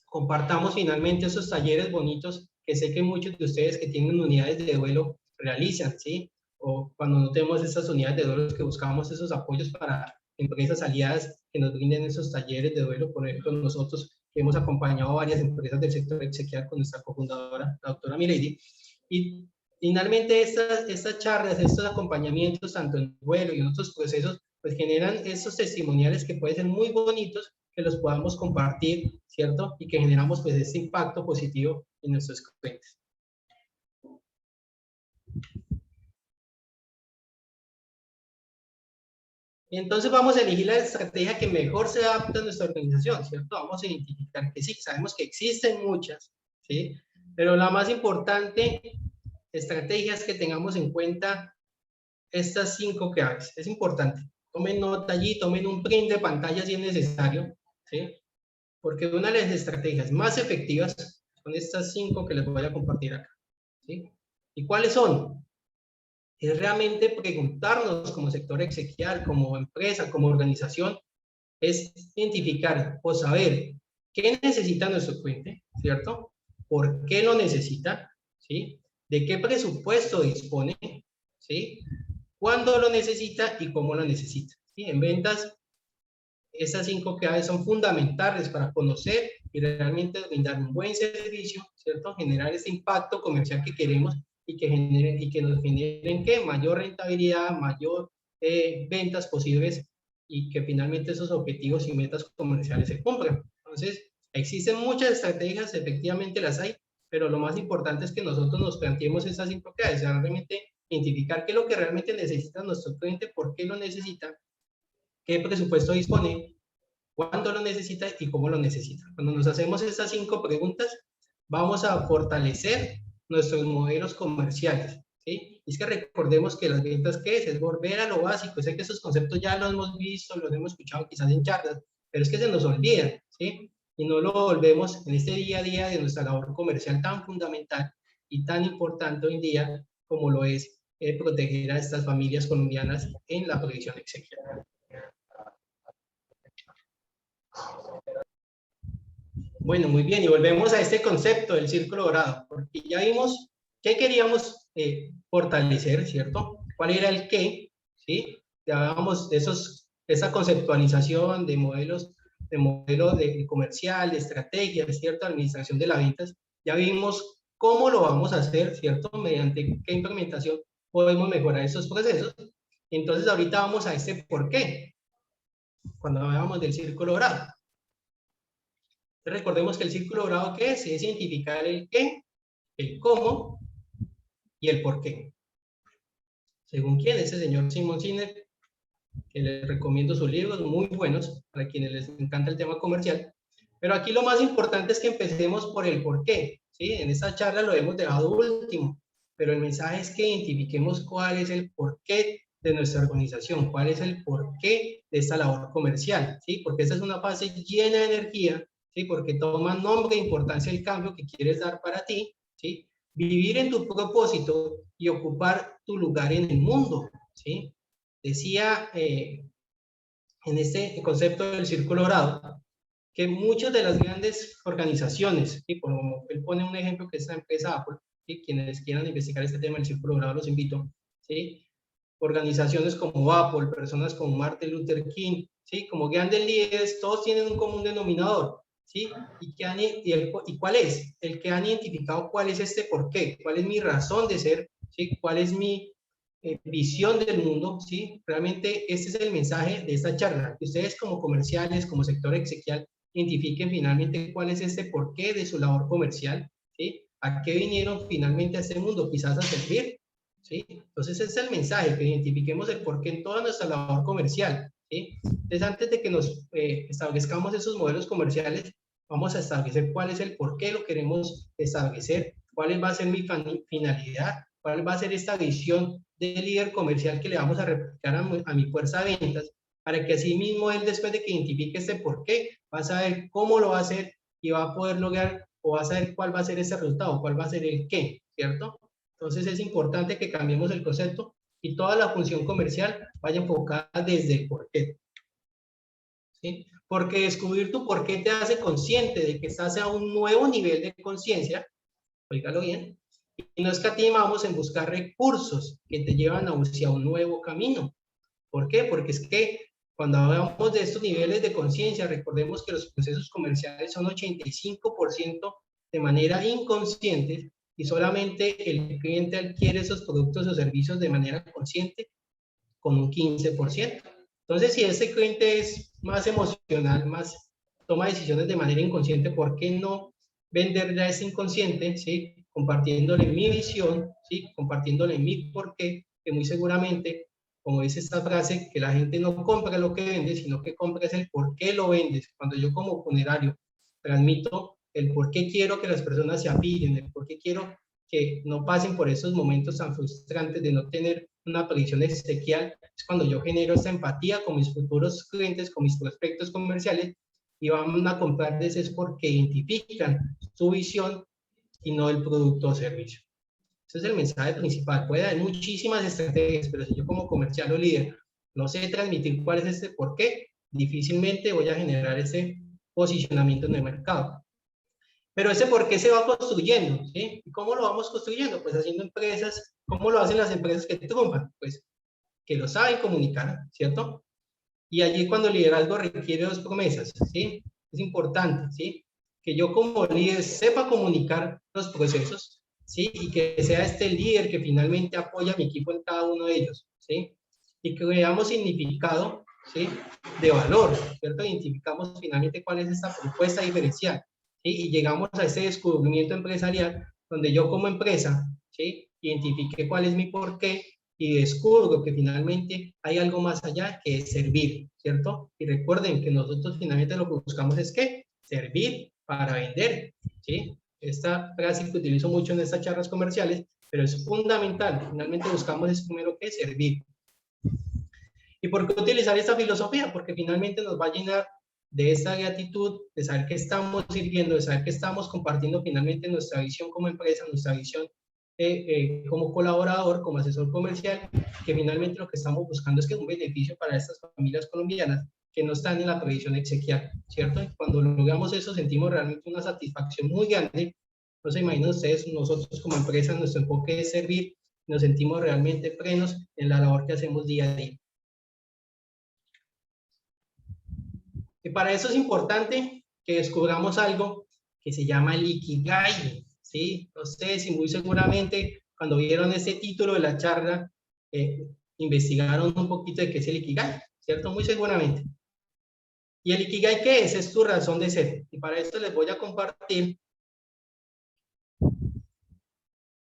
compartamos finalmente esos talleres bonitos que sé que muchos de ustedes que tienen unidades de duelo realizan, ¿sí? O cuando no tenemos esas unidades de duelo que buscamos esos apoyos para empresas aliadas que nos brinden esos talleres de duelo. Por ejemplo, nosotros que hemos acompañado a varias empresas del sector exequial con nuestra cofundadora, la doctora Milady, y finalmente estas charlas, estos acompañamientos, tanto en duelo y en otros procesos, pues generan esos testimoniales que pueden ser muy bonitos, que los podamos compartir, ¿cierto? Y que generamos pues este impacto positivo en nuestros clientes. Y entonces vamos a elegir la estrategia que mejor se adapta a nuestra organización, ¿cierto? Vamos a identificar que sí, sabemos que existen muchas, ¿sí? Pero la más importante estrategia es que tengamos en cuenta estas 5 claves. Es importante. Tomen nota allí, tomen un print de pantalla si es necesario, ¿sí? Porque una de las estrategias más efectivas son estas 5 que les voy a compartir acá, ¿sí? ¿Y cuáles son? Es realmente preguntarnos como sector exequial, como empresa, como organización, es identificar o saber qué necesita nuestro cliente, ¿cierto? ¿Por qué lo necesita? ¿Sí? ¿De qué presupuesto dispone? ¿Sí? ¿Cuándo lo necesita y cómo lo necesita? ¿Sí? En ventas, esas 5 claves son fundamentales para conocer y realmente brindar un buen servicio, ¿cierto? Generar ese impacto comercial que queremos y que nos generen ¿qué? Mayor rentabilidad, mayor ventas posibles y que finalmente esos objetivos y metas comerciales se cumplan. Entonces, existen muchas estrategias, efectivamente las hay, pero lo más importante es que nosotros nos planteemos esas 5 claves, realmente identificar qué es lo que realmente necesita nuestro cliente, por qué lo necesita, qué presupuesto dispone, cuándo lo necesita y cómo lo necesita. Cuando nos hacemos estas 5 preguntas, vamos a fortalecer nuestros modelos comerciales, ¿sí? Y es que recordemos que las ventas, ¿qué es? Es volver a lo básico. Sé que esos conceptos ya los hemos visto, los hemos escuchado quizás en charlas, pero es que se nos olvidan, ¿sí? Y no lo volvemos en este día a día de nuestra labor comercial tan fundamental y tan importante hoy en día como lo es proteger a estas familias colombianas en la provisión exequial. Bueno, muy bien, y volvemos a este concepto del círculo dorado, porque ya vimos qué queríamos fortalecer, ¿cierto? cuál era el qué, ¿sí? Ya hablábamos de esa conceptualización de modelos de comercial, de estrategia, ¿cierto? Administración de las ventas. Ya vimos cómo lo vamos a hacer, ¿cierto? Mediante qué implementación podemos mejorar esos procesos. Entonces, ahorita vamos a este por qué, cuando hablamos del círculo dorado. Recordemos que el círculo dorado, ¿qué es? Es identificar el qué, el cómo y el por qué. Según quién, ese señor Simon Sinek, que les recomiendo sus libros, muy buenos, para quienes les encanta el tema comercial. Pero aquí lo más importante es que empecemos por el por qué, ¿sí? En esta charla lo hemos dejado último, pero el mensaje es que identifiquemos cuál es el por qué de nuestra organización, cuál es el porqué de esta labor comercial, ¿sí? Porque esta es una fase llena de energía, ¿sí? Porque toma nombre e importancia el cambio que quieres dar para ti, ¿sí? Vivir en tu propósito y ocupar tu lugar en el mundo, ¿sí? Decía en este concepto del círculo dorado que muchas de las grandes organizaciones, ¿sí? Como él pone un ejemplo que es la empresa Apple, ¿sí? Quienes quieran investigar este tema del círculo dorado los invito, ¿sí? Organizaciones como Apple, personas como Martin Luther King, ¿sí? Como grandes líderes, todos tienen un común denominador, ¿sí? ¿Y cuál es? El que han identificado cuál es este porqué, cuál es mi razón de ser, ¿sí? Cuál es mi visión del mundo, ¿sí? Realmente este es el mensaje de esta charla, que ustedes como comerciales, como sector exequial, identifiquen finalmente cuál es este porqué de su labor comercial, ¿sí? ¿A qué vinieron finalmente a este mundo? Quizás a servir, ¿sí? Entonces ese es el mensaje, que identifiquemos el porqué en toda nuestra labor comercial, ¿sí? Entonces antes de que nos establezcamos esos modelos comerciales, vamos a establecer cuál es el porqué lo queremos establecer, cuál va a ser mi finalidad, cuál va a ser esta visión de líder comercial que le vamos a replicar a mi fuerza de ventas, para que así mismo él, después de que identifique este porqué, va a saber cómo lo va a hacer y va a poder lograr, o va a saber cuál va a ser ese resultado, cuál va a ser el qué, ¿cierto? Entonces es importante que cambiemos el concepto y toda la función comercial vaya enfocada desde el porqué, ¿sí? Porque descubrir tu porqué te hace consciente de que estás a un nuevo nivel de conciencia, oígalo bien, y no escatimamos en buscar recursos que te llevan hacia un nuevo camino. ¿Por qué? Porque es que cuando hablamos de estos niveles de conciencia, recordemos que los procesos comerciales son 85% de manera inconsciente y solamente el cliente adquiere esos productos o servicios de manera consciente con un 15%. Entonces, si ese cliente es más emocional, más toma decisiones de manera inconsciente, ¿por qué no venderle a ese inconsciente, ¿sí? Compartiéndole mi visión, ¿sí? Compartiéndole mi porqué, que muy seguramente, como dice esta frase, que la gente no compra lo que vende, sino que compra es el por qué lo vendes. Cuando yo como funerario transmito el por qué quiero que las personas se afilien, el por qué quiero que no pasen por esos momentos tan frustrantes de no tener una previsión exequial, es cuando yo genero esta empatía con mis futuros clientes, con mis prospectos comerciales, y van a comprarles es porque identifican su visión y no el producto o servicio. Ese es el mensaje principal. Puede haber muchísimas estrategias, pero si yo como comercial o líder no sé transmitir cuál es este por qué, difícilmente voy a generar ese posicionamiento en el mercado. Pero ese por qué se va construyendo, ¿sí? ¿Y cómo lo vamos construyendo? Pues haciendo empresas. ¿Cómo lo hacen las empresas que triunfan? Pues que lo saben comunicar, ¿cierto? Y allí cuando el liderazgo requiere dos promesas, ¿sí? Es importante, ¿sí? Que yo como líder sepa comunicar los procesos, ¿sí? Y que sea este líder que finalmente apoya a mi equipo en cada uno de ellos, ¿sí? Y que veamos significado, ¿sí? De valor, ¿cierto? Identificamos finalmente cuál es esta propuesta diferencial, ¿sí? Y llegamos a ese descubrimiento empresarial donde yo como empresa, ¿sí? Identifique cuál es mi porqué y descubro que finalmente hay algo más allá que es servir, ¿cierto? Y recuerden que nosotros finalmente lo que buscamos es ¿qué? Servir para vender, ¿sí? Esta frase que utilizo mucho en estas charlas comerciales, pero es fundamental. Finalmente buscamos es primero que servir. ¿Y por qué utilizar esta filosofía? Porque finalmente nos va a llenar de esta gratitud, de saber que estamos sirviendo, de saber que estamos compartiendo finalmente nuestra visión como empresa, nuestra visión como colaborador, como asesor comercial, que finalmente lo que estamos buscando es que un beneficio para estas familias colombianas que no están en la previsión exequial, ¿cierto? Cuando logramos eso sentimos realmente una satisfacción muy grande. No se imaginan ustedes, nosotros como empresa, nuestro enfoque es servir nos sentimos realmente plenos en la labor que hacemos día a día. Y para eso es importante que descubramos algo que se llama el Ikigai, ¿sí? Ustedes, y muy seguramente, cuando vieron este título de la charla, investigaron un poquito de qué es el Ikigai, ¿cierto? Muy seguramente. ¿Y el Ikigai qué es? Es tu razón de ser. Y para esto les voy a compartir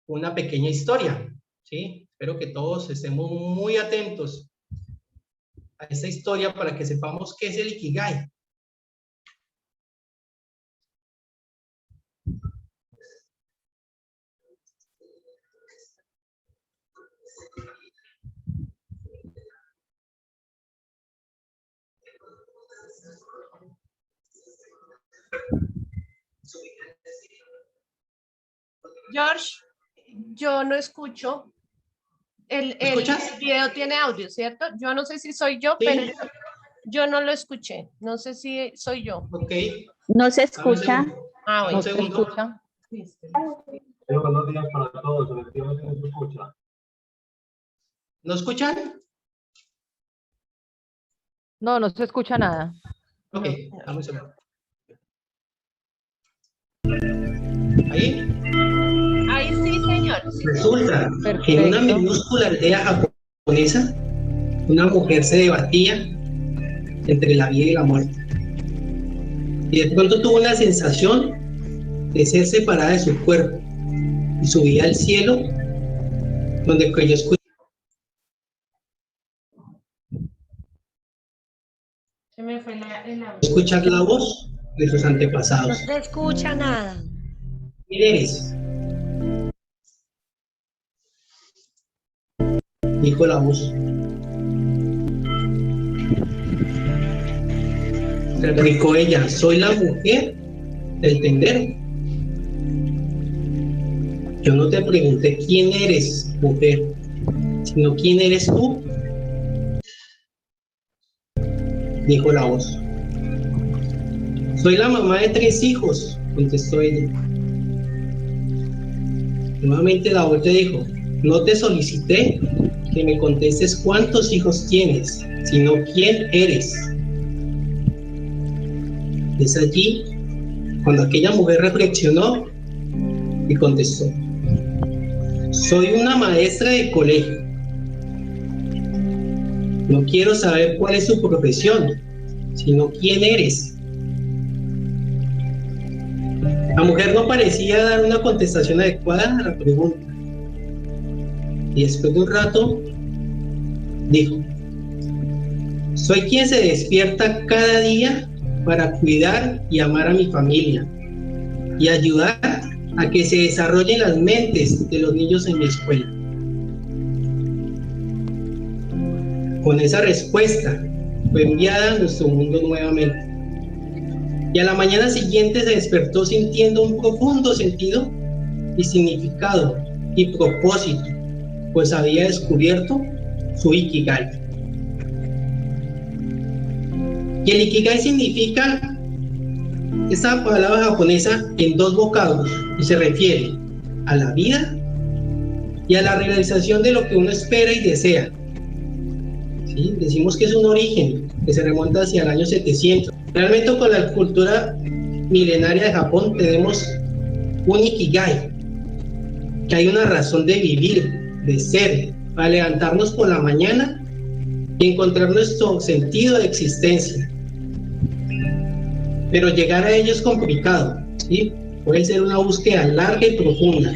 una pequeña historia, ¿sí? Espero que todos estemos muy atentos a esta historia para que sepamos qué es el Ikigai. George, yo no escucho. El ¿Escuchas? video tiene audio, ¿cierto? Yo no sé si soy yo, Sí. pero yo no lo escuché. No sé si soy yo. Ok. No se Dame un escucha. segundo. Ah, Un bueno. No se segundo. escucha. Buenos días para todos. Efectivamente no se escucha. ¿No escuchan? No, no se escucha nada. Ok, dame un segundo. ¿Ahí? Ahí sí, señor. Sí. Resulta que en una Perfecto. minúscula aldea japonesa, una mujer se debatía entre la vida y la muerte. Y de pronto tuvo la sensación de ser separada de su cuerpo y subía al cielo, donde creyó Se me fue el audio. escuchar la voz de sus antepasados. No se escucha nada. ¿Quién eres? Dijo la voz. Replicó ella, soy la mujer del tendero. Yo no te pregunté quién eres, mujer, sino quién eres tú. Dijo la voz. Soy la mamá de 3 hijos, contestó ella. Nuevamente la voz le dijo, no te solicité que me contestes cuántos hijos tienes, sino quién eres. Es allí cuando aquella mujer reflexionó y contestó, soy una maestra de colegio. No quiero saber cuál es tu profesión, sino quién eres. La mujer no parecía dar una contestación adecuada a la pregunta. Y después de un rato, dijo, soy quien se despierta cada día para cuidar y amar a mi familia y ayudar a que se desarrollen las mentes de los niños en mi escuela. Con esa respuesta fue enviada a nuestro mundo nuevamente. Y a la mañana siguiente se despertó sintiendo un profundo sentido y significado y propósito, pues había descubierto su Ikigai. Y el Ikigai significa esta palabra japonesa en 2 vocablos y se refiere a la vida y a la realización de lo que uno espera y desea. ¿Sí? Decimos que es un origen que se remonta hacia el año 700. Realmente con la cultura milenaria de Japón tenemos un Ikigai, que hay una razón de vivir, de ser, para levantarnos por la mañana y encontrar nuestro sentido de existencia. Pero llegar a ello es complicado, ¿sí? Puede ser una búsqueda larga y profunda.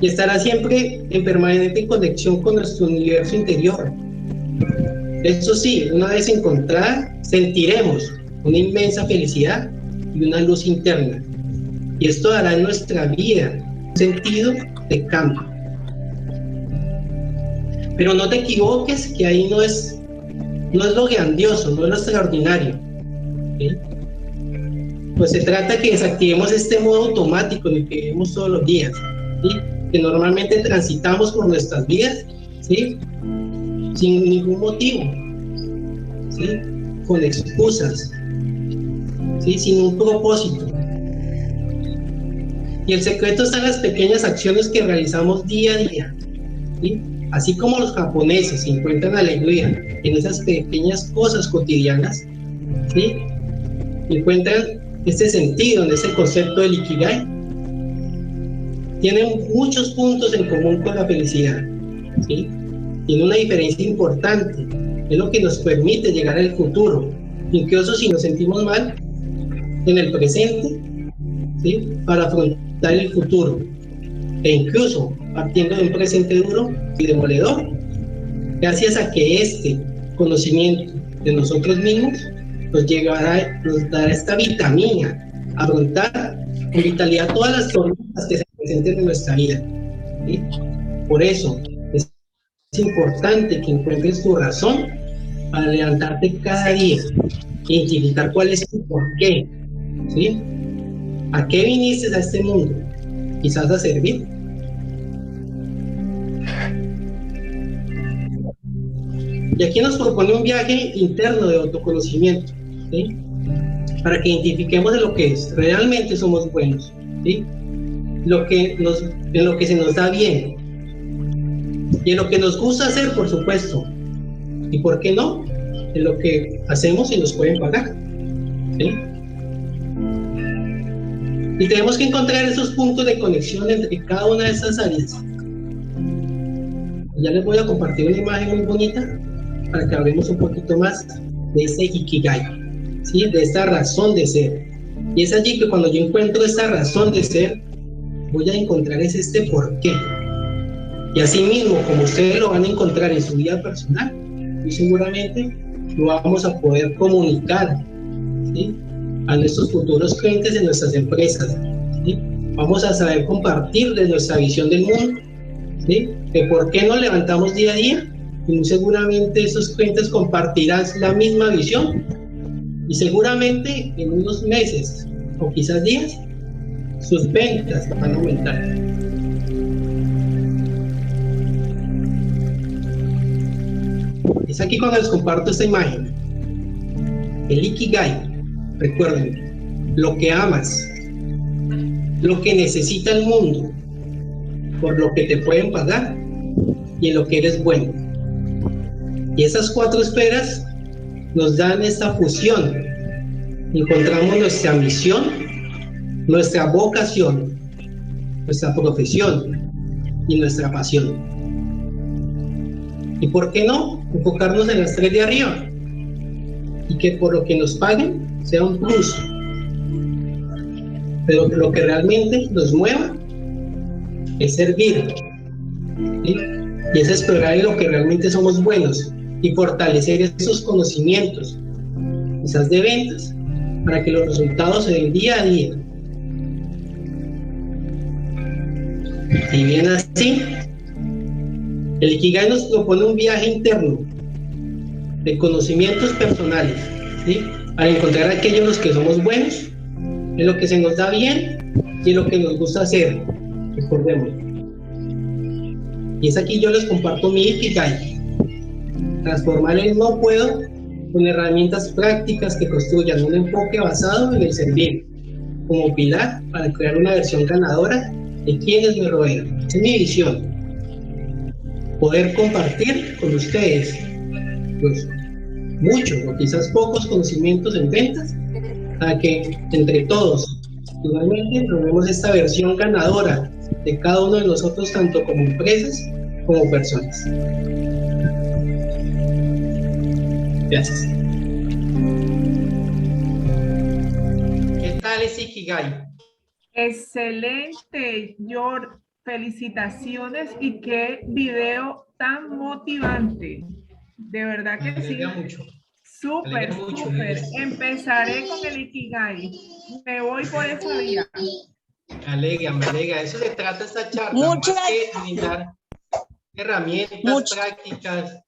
Y estará siempre en permanente conexión con nuestro universo interior. Eso sí, una vez encontrada, sentiremos una inmensa felicidad y una luz interna. Y esto dará en nuestra vida un sentido de cambio. Pero no te equivoques, que ahí no es lo grandioso, no es lo extraordinario. ¿Sí? Pues se trata que desactivemos este modo automático en el que vivimos todos los días, ¿sí? Que normalmente transitamos por nuestras vidas, ¿sí? Sin ningún motivo, ¿sí? Con excusas, ¿sí? Sin un propósito. Y el secreto está en las pequeñas acciones que realizamos día a día, ¿sí? Así como los japoneses encuentran alegría en esas pequeñas cosas cotidianas, ¿sí? Encuentran este sentido en ese concepto del Ikigai. Tienen muchos puntos en común con la felicidad, ¿sí? Tiene una diferencia importante, es lo que nos permite llegar al futuro, incluso si nos sentimos mal en el presente, ¿sí? Para afrontar el futuro, e incluso partiendo de un presente duro y demoledor, gracias a que este conocimiento de nosotros mismos nos dará esta vitamina a afrontar con vitalidad todas las tormentas que se presenten en nuestra vida, ¿sí? Por eso es importante que encuentres tu razón para levantarte cada día, identificar cuál es tu porqué, ¿sí? ¿A qué viniste a este mundo? Quizás a servir. Y aquí nos propone un viaje interno de autoconocimiento, ¿sí? Para que identifiquemos en lo que realmente somos buenos, ¿sí? En lo que se nos da bien y en lo que nos gusta hacer, por supuesto, y por qué no, en lo que hacemos y nos pueden pagar, ¿sí? Y tenemos que encontrar esos puntos de conexión entre cada una de esas áreas. Ya les voy a compartir una imagen muy bonita para que hablemos un poquito más de ese Ikigai, ¿sí? De esta razón de ser. Y es allí que cuando yo encuentro esta razón de ser, voy a encontrar este porqué. Y así mismo, como ustedes lo van a encontrar en su vida personal, y seguramente lo vamos a poder comunicar, ¿sí? A nuestros futuros clientes de nuestras empresas, ¿sí? Vamos a saber compartir de nuestra visión del mundo, ¿sí? De por qué nos levantamos día a día, y muy seguramente esos clientes compartirán la misma visión, y seguramente en unos meses o quizás días sus ventas van a aumentar. Es aquí cuando les comparto esta imagen. El Ikigai, recuerden, lo que amas, lo que necesita el mundo, por lo que te pueden pagar y en lo que eres bueno. Y esas 4 esferas nos dan esta fusión. Encontramos nuestra misión, nuestra vocación, nuestra profesión y nuestra pasión. ¿Y por qué no enfocarnos en las 3 de arriba? Y que por lo que nos paguen sea un plus. Pero lo que realmente nos mueva es servir, ¿sí? Y es explorar en lo que realmente somos buenos y fortalecer esos conocimientos, quizás de ventas, para que los resultados se den día a día. Y bien así, el Ikigai nos propone un viaje interno de conocimientos personales, ¿sí? Para encontrar aquellos en los que somos buenos, en lo que se nos da bien y en lo que nos gusta hacer. Recordemos. Y es aquí yo les comparto mi Ikigai. Transformar el no puedo con herramientas prácticas que construyan un enfoque basado en el servir, como pilar para crear una versión ganadora de quienes me rodean. Esa es mi visión. Poder compartir con ustedes los muchos o quizás pocos conocimientos en ventas, para que entre todos finalmente logremos esta versión ganadora de cada uno de nosotros, tanto como empresas como personas. Gracias. ¿Qué tal es Ikigai? Excelente, George. Felicitaciones y qué video tan motivante. De verdad que sí. Me alegra mucho. Súper, súper. Empezaré con el Ikigai. Me voy por esa vía. Me alegra. Eso se trata esta charla. Más que brindar herramientas prácticas,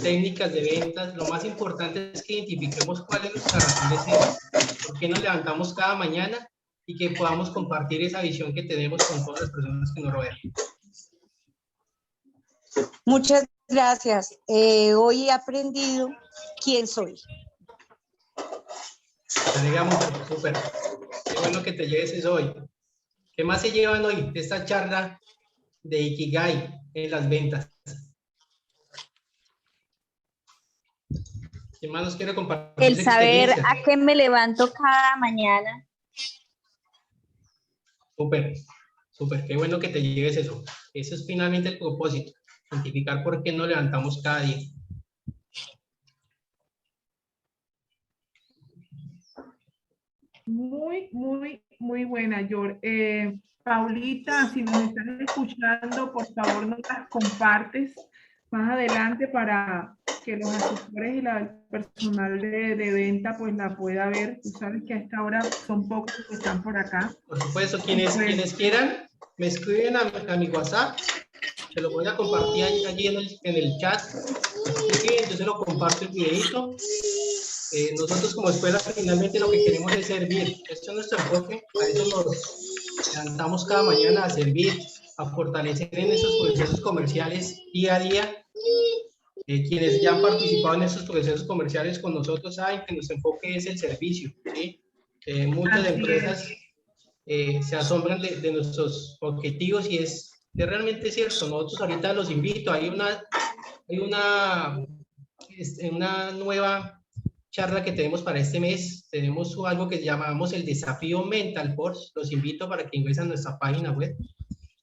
técnicas de ventas, lo más importante es que identifiquemos cuál es nuestra razón de ser, por qué nos levantamos cada mañana y que podamos compartir esa visión que tenemos con todas las personas que nos rodean. Muchas gracias. Hoy he aprendido quién soy. Me alegra mucho, súper. Qué bueno que te lleves eso hoy. ¿Qué más se llevan hoy de esta charla de Ikigai en las ventas? ¿Quién más nos quiere compartir El su saber experiencia? a qué me levanto cada mañana. Súper, súper, qué bueno que te lleves eso. Eso es finalmente el propósito, identificar por qué nos levantamos cada día. Muy buena, George. Paulita, si nos están escuchando, por favor nos las compartes más adelante para que los asesores y el personal de venta pues la pueda ver. Tú sabes que a esta hora son pocos los que están por acá. Por supuesto, quienes quieran, me escriben a mi WhatsApp, se lo voy a compartir allí en el chat. Así que yo se lo comparto el videito. Nosotros como escuela finalmente lo que queremos es servir. Este es nuestro enfoque, a eso nos levantamos cada mañana a servir, a fortalecer en esos procesos comerciales día a día. Quienes ya han participado en estos procesos comerciales con nosotros saben que nuestro enfoque es el servicio, ¿sí? Muchas empresas se asombran de nuestros objetivos y es realmente cierto. Nosotros ahorita los invito, hay una nueva charla que tenemos para este mes. Tenemos algo que llamamos el desafío Mental Force. Los invito para que ingresen a nuestra página web.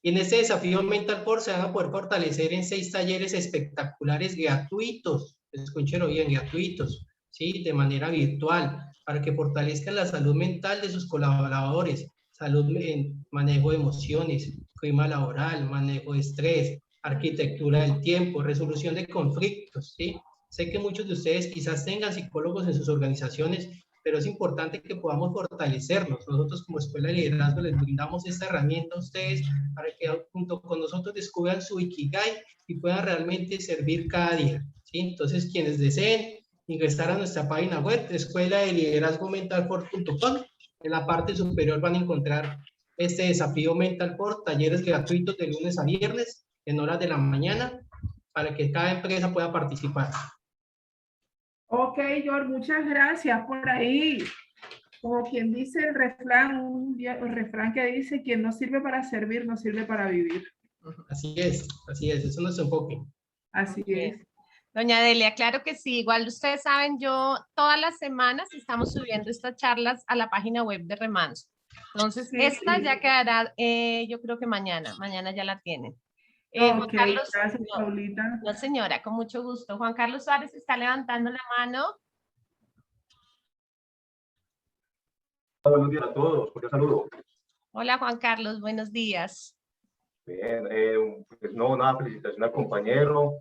Y en este desafío Mental Force se van a poder fortalecer en 6 talleres espectaculares gratuitos. Escúchenlo bien, gratuitos, ¿sí? De manera virtual, para que fortalezcan la salud mental de sus colaboradores, salud en manejo de emociones, clima laboral, manejo de estrés, arquitectura del tiempo, resolución de conflictos, ¿sí? Sé que muchos de ustedes quizás tengan psicólogos en sus organizaciones, pero es importante que podamos fortalecernos. Nosotros como Escuela de Liderazgo les brindamos esta herramienta a ustedes para que junto con nosotros descubran su Ikigai y puedan realmente servir cada día, ¿sí? Entonces, quienes deseen ingresar a nuestra página web, escuela de liderazgo mental.com, en la parte superior van a encontrar este desafío Mental Force, talleres gratuitos de lunes a viernes en horas de la mañana, para que cada empresa pueda participar. Ok, George, muchas gracias por ahí. Como quien dice el refrán, el refrán que dice, quien no sirve para servir, no sirve para vivir. Así es, eso es nuestro enfoque. Así es. Doña Delia, claro que sí. Igual ustedes saben, yo todas las semanas estamos subiendo estas charlas a la página web de Remanso. Entonces, Sí, esta sí. ya quedará, yo creo que mañana ya la tienen. Ok, Juan Carlos, gracias, Paulita. No, señora, con mucho gusto. Juan Carlos Suárez está levantando la mano. Buenos días a todos, un saludo. Hola, Juan Carlos, buenos días. Bien, pues no, nada, felicitación al compañero,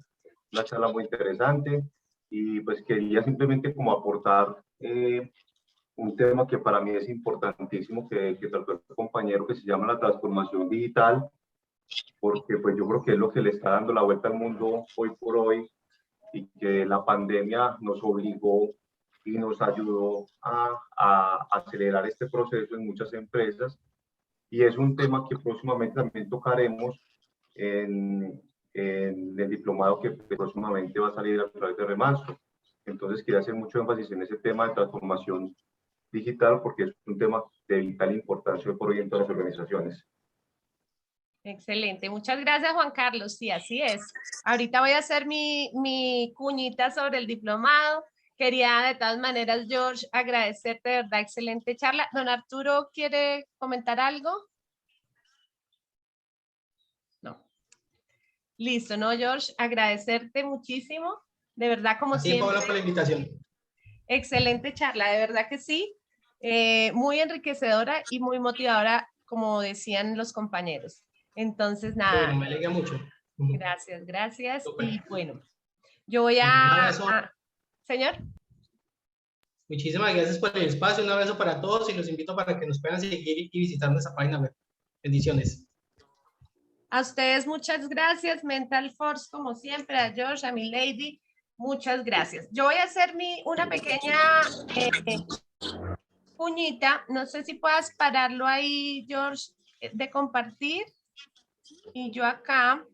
una charla muy interesante y pues quería simplemente como aportar un tema que para mí es importantísimo que trató el compañero, que se llama la transformación digital, porque pues yo creo que es lo que le está dando la vuelta al mundo hoy por hoy y que la pandemia nos obligó y nos ayudó a acelerar este proceso en muchas empresas. Y es un tema que próximamente también tocaremos en el diplomado que próximamente va a salir a través de Remanso. Entonces quería hacer mucho énfasis en ese tema de transformación digital porque es un tema de vital importancia por hoy en todas las organizaciones. Excelente, muchas gracias Juan Carlos, sí, así es. Ahorita voy a hacer mi cuñita sobre el diplomado. Quería de todas maneras, George, agradecerte, de verdad, excelente charla. Don Arturo, ¿quiere comentar algo? No. Listo, ¿no, George? Agradecerte muchísimo, de verdad, como Así, siempre. Paola, por la invitación. Excelente charla, de verdad que sí. Muy enriquecedora y muy motivadora, como decían los compañeros. Entonces, nada. Bueno, me alegra mucho. Gracias, gracias. Super. Y bueno, yo voy Un abrazo. Señor. Muchísimas gracias por el espacio, un abrazo para todos y los invito para que nos puedan seguir y visitar nuestra página web. Bendiciones. A ustedes muchas gracias, Mental Force, como siempre, a George, a mi lady, muchas gracias. Yo voy a hacer una pequeña puñita, no sé si puedas pararlo ahí, George, de compartir. Y yo acá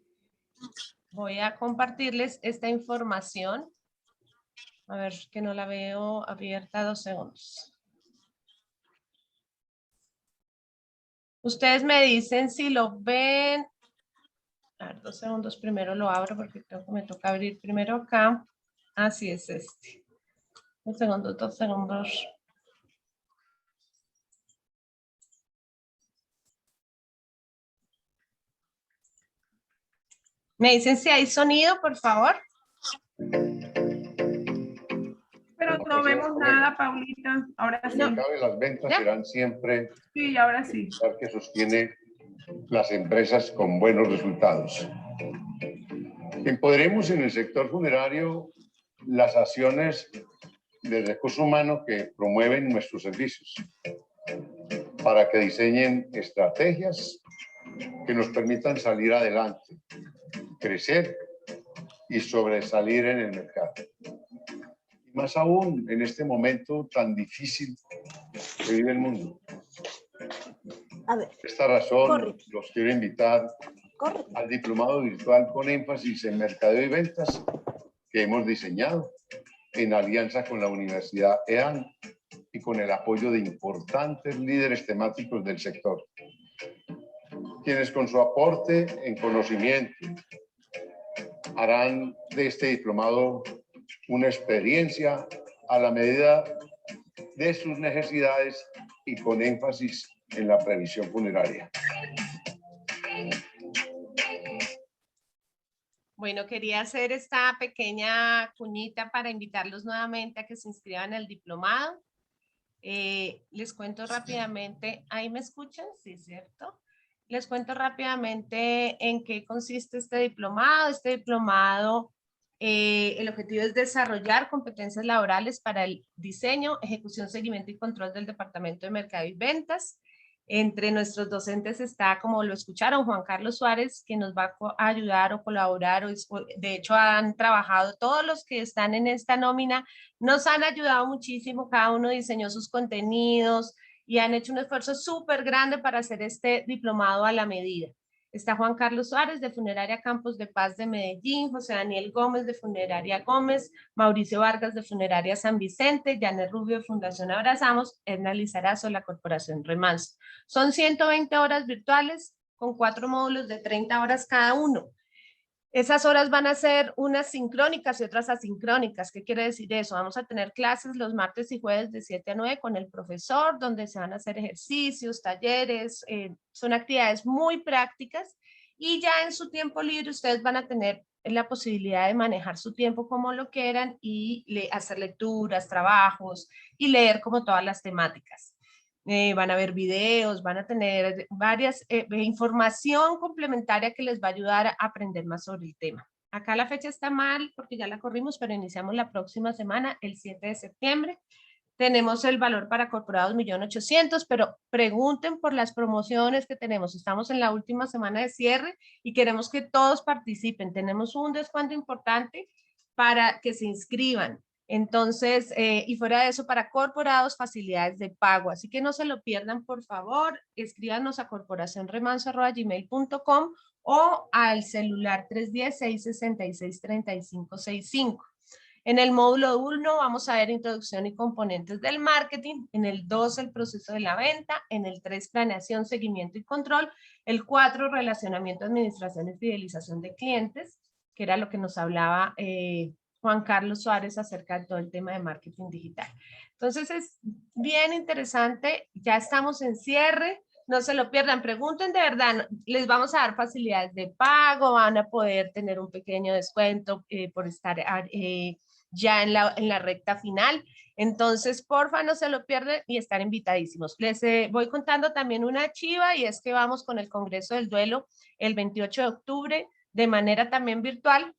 voy a compartirles esta información. A ver, que no la veo abierta, 2 segundos. Ustedes me dicen si lo ven. A ver, 2 segundos, primero lo abro porque creo que me toca abrir primero acá. Así es este. 2 segundos, 2 segundos. Me dicen si hay sonido, por favor. Pero no vemos nada, Paulita. Ahora sí. El mercado de las ventas serán siempre Sí, ahora sí. el que sostiene las empresas con buenos resultados. Empoderemos en el sector funerario las acciones de recurso humano que promueven nuestros servicios para que diseñen estrategias que nos permitan salir adelante, crecer y sobresalir en el mercado. Y más aún en este momento tan difícil que vive el mundo. Por esta razón, los quiero invitar al diplomado virtual con énfasis en mercadeo y ventas que hemos diseñado en alianza con la Universidad EAN y con el apoyo de importantes líderes temáticos del sector, quienes con su aporte en conocimiento harán de este diplomado una experiencia a la medida de sus necesidades y con énfasis en la previsión funeraria. Bueno, quería hacer esta pequeña cuñita para invitarlos nuevamente a que se inscriban al diplomado. Les cuento rápidamente, ¿ahí me escuchan? Sí, ¿cierto? Les cuento rápidamente en qué consiste este diplomado. Este diplomado, el objetivo es desarrollar competencias laborales para el diseño, ejecución, seguimiento y control del Departamento de Mercado y Ventas. Entre nuestros docentes está, como lo escucharon, Juan Carlos Suárez, que nos va a ayudar o colaborar. De hecho, han trabajado todos los que están en esta nómina, nos han ayudado muchísimo, cada uno diseñó sus contenidos y han hecho un esfuerzo súper grande para hacer este diplomado a la medida. Está Juan Carlos Suárez de Funeraria Campos de Paz de Medellín, José Daniel Gómez de Funeraria Gómez, Mauricio Vargas de Funeraria San Vicente, Janet Rubio de Fundación Abrazamos, Edna Lizarazo de la Corporación Remanso. Son 120 horas virtuales con 4 módulos de 30 horas cada uno. Esas horas van a ser unas sincrónicas y otras asincrónicas. ¿Qué quiere decir eso? Vamos a tener clases los martes y jueves de 7 a 9 con el profesor, donde se van a hacer ejercicios, talleres, son actividades muy prácticas y ya en su tiempo libre ustedes van a tener la posibilidad de manejar su tiempo como lo quieran y hacer lecturas, trabajos y leer como todas las temáticas. Van a ver videos, van a tener varias información complementaria que les va a ayudar a aprender más sobre el tema. Acá la fecha está mal porque ya la corrimos, pero iniciamos la próxima semana, el 7 de septiembre. Tenemos el valor para corporados 1.800.000, pero pregunten por las promociones que tenemos. Estamos en la última semana de cierre y queremos que todos participen. Tenemos un descuento importante para que se inscriban. Entonces, y fuera de eso, para corporados, facilidades de pago. Así que no se lo pierdan, por favor. Escríbanos a corporacionremanso@gmail.com o al celular 310-666-3565. En el módulo 1 vamos a ver introducción y componentes del marketing, en el 2 el proceso de la venta, en el 3 planeación, seguimiento y control, el 4 relacionamiento, administración y fidelización de clientes, que era lo que nos hablaba Juan Carlos Suárez acerca de todo el tema de marketing digital. Entonces es bien interesante, ya estamos en cierre, no se lo pierdan, pregunten de verdad, les vamos a dar facilidades de pago, van a poder tener un pequeño descuento por estar ya en la recta final. Entonces, porfa, no se lo pierden y están invitadísimos. Les voy contando también una chiva y es que vamos con el Congreso del Duelo el 28 de octubre de manera también virtual.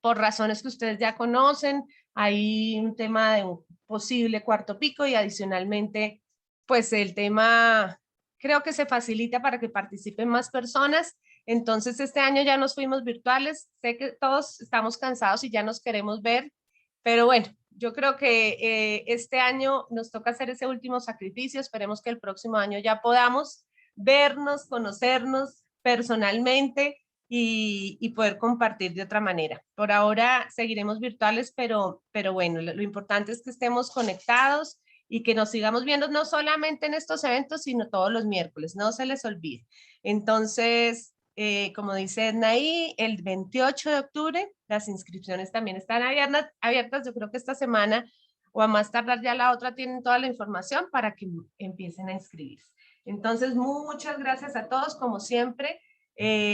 Por razones que ustedes ya conocen, hay un tema de un posible cuarto pico y adicionalmente, pues el tema creo que se facilita para que participen más personas. Entonces este año ya nos fuimos virtuales, sé que todos estamos cansados y ya nos queremos ver, pero bueno, yo creo que este año nos toca hacer ese último sacrificio, esperemos que el próximo año ya podamos vernos, conocernos personalmente y poder compartir de otra manera. Por ahora seguiremos virtuales, pero bueno, lo importante es que estemos conectados y que nos sigamos viendo no solamente en estos eventos, sino todos los miércoles, no se les olvide. Entonces, como dice Edna ahí, el 28 de octubre las inscripciones también están abiertas. Yo creo que esta semana o a más tardar ya la otra tienen toda la información para que empiecen a inscribirse. Entonces, muchas gracias a todos, como siempre.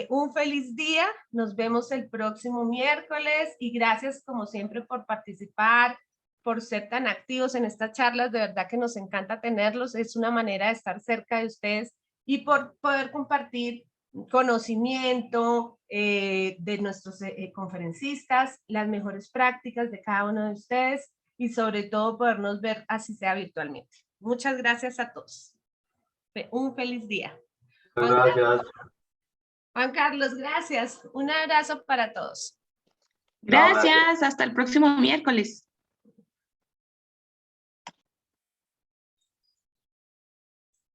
Un feliz día, nos vemos el próximo miércoles y gracias como siempre por participar, por ser tan activos en estas charlas, de verdad que nos encanta tenerlos, es una manera de estar cerca de ustedes y por poder compartir conocimiento de nuestros conferencistas, las mejores prácticas de cada uno de ustedes y sobre todo podernos ver así sea virtualmente. Muchas gracias a todos. Un feliz día. Gracias. Juan Carlos, gracias. Un abrazo para todos. Gracias, hasta el próximo miércoles.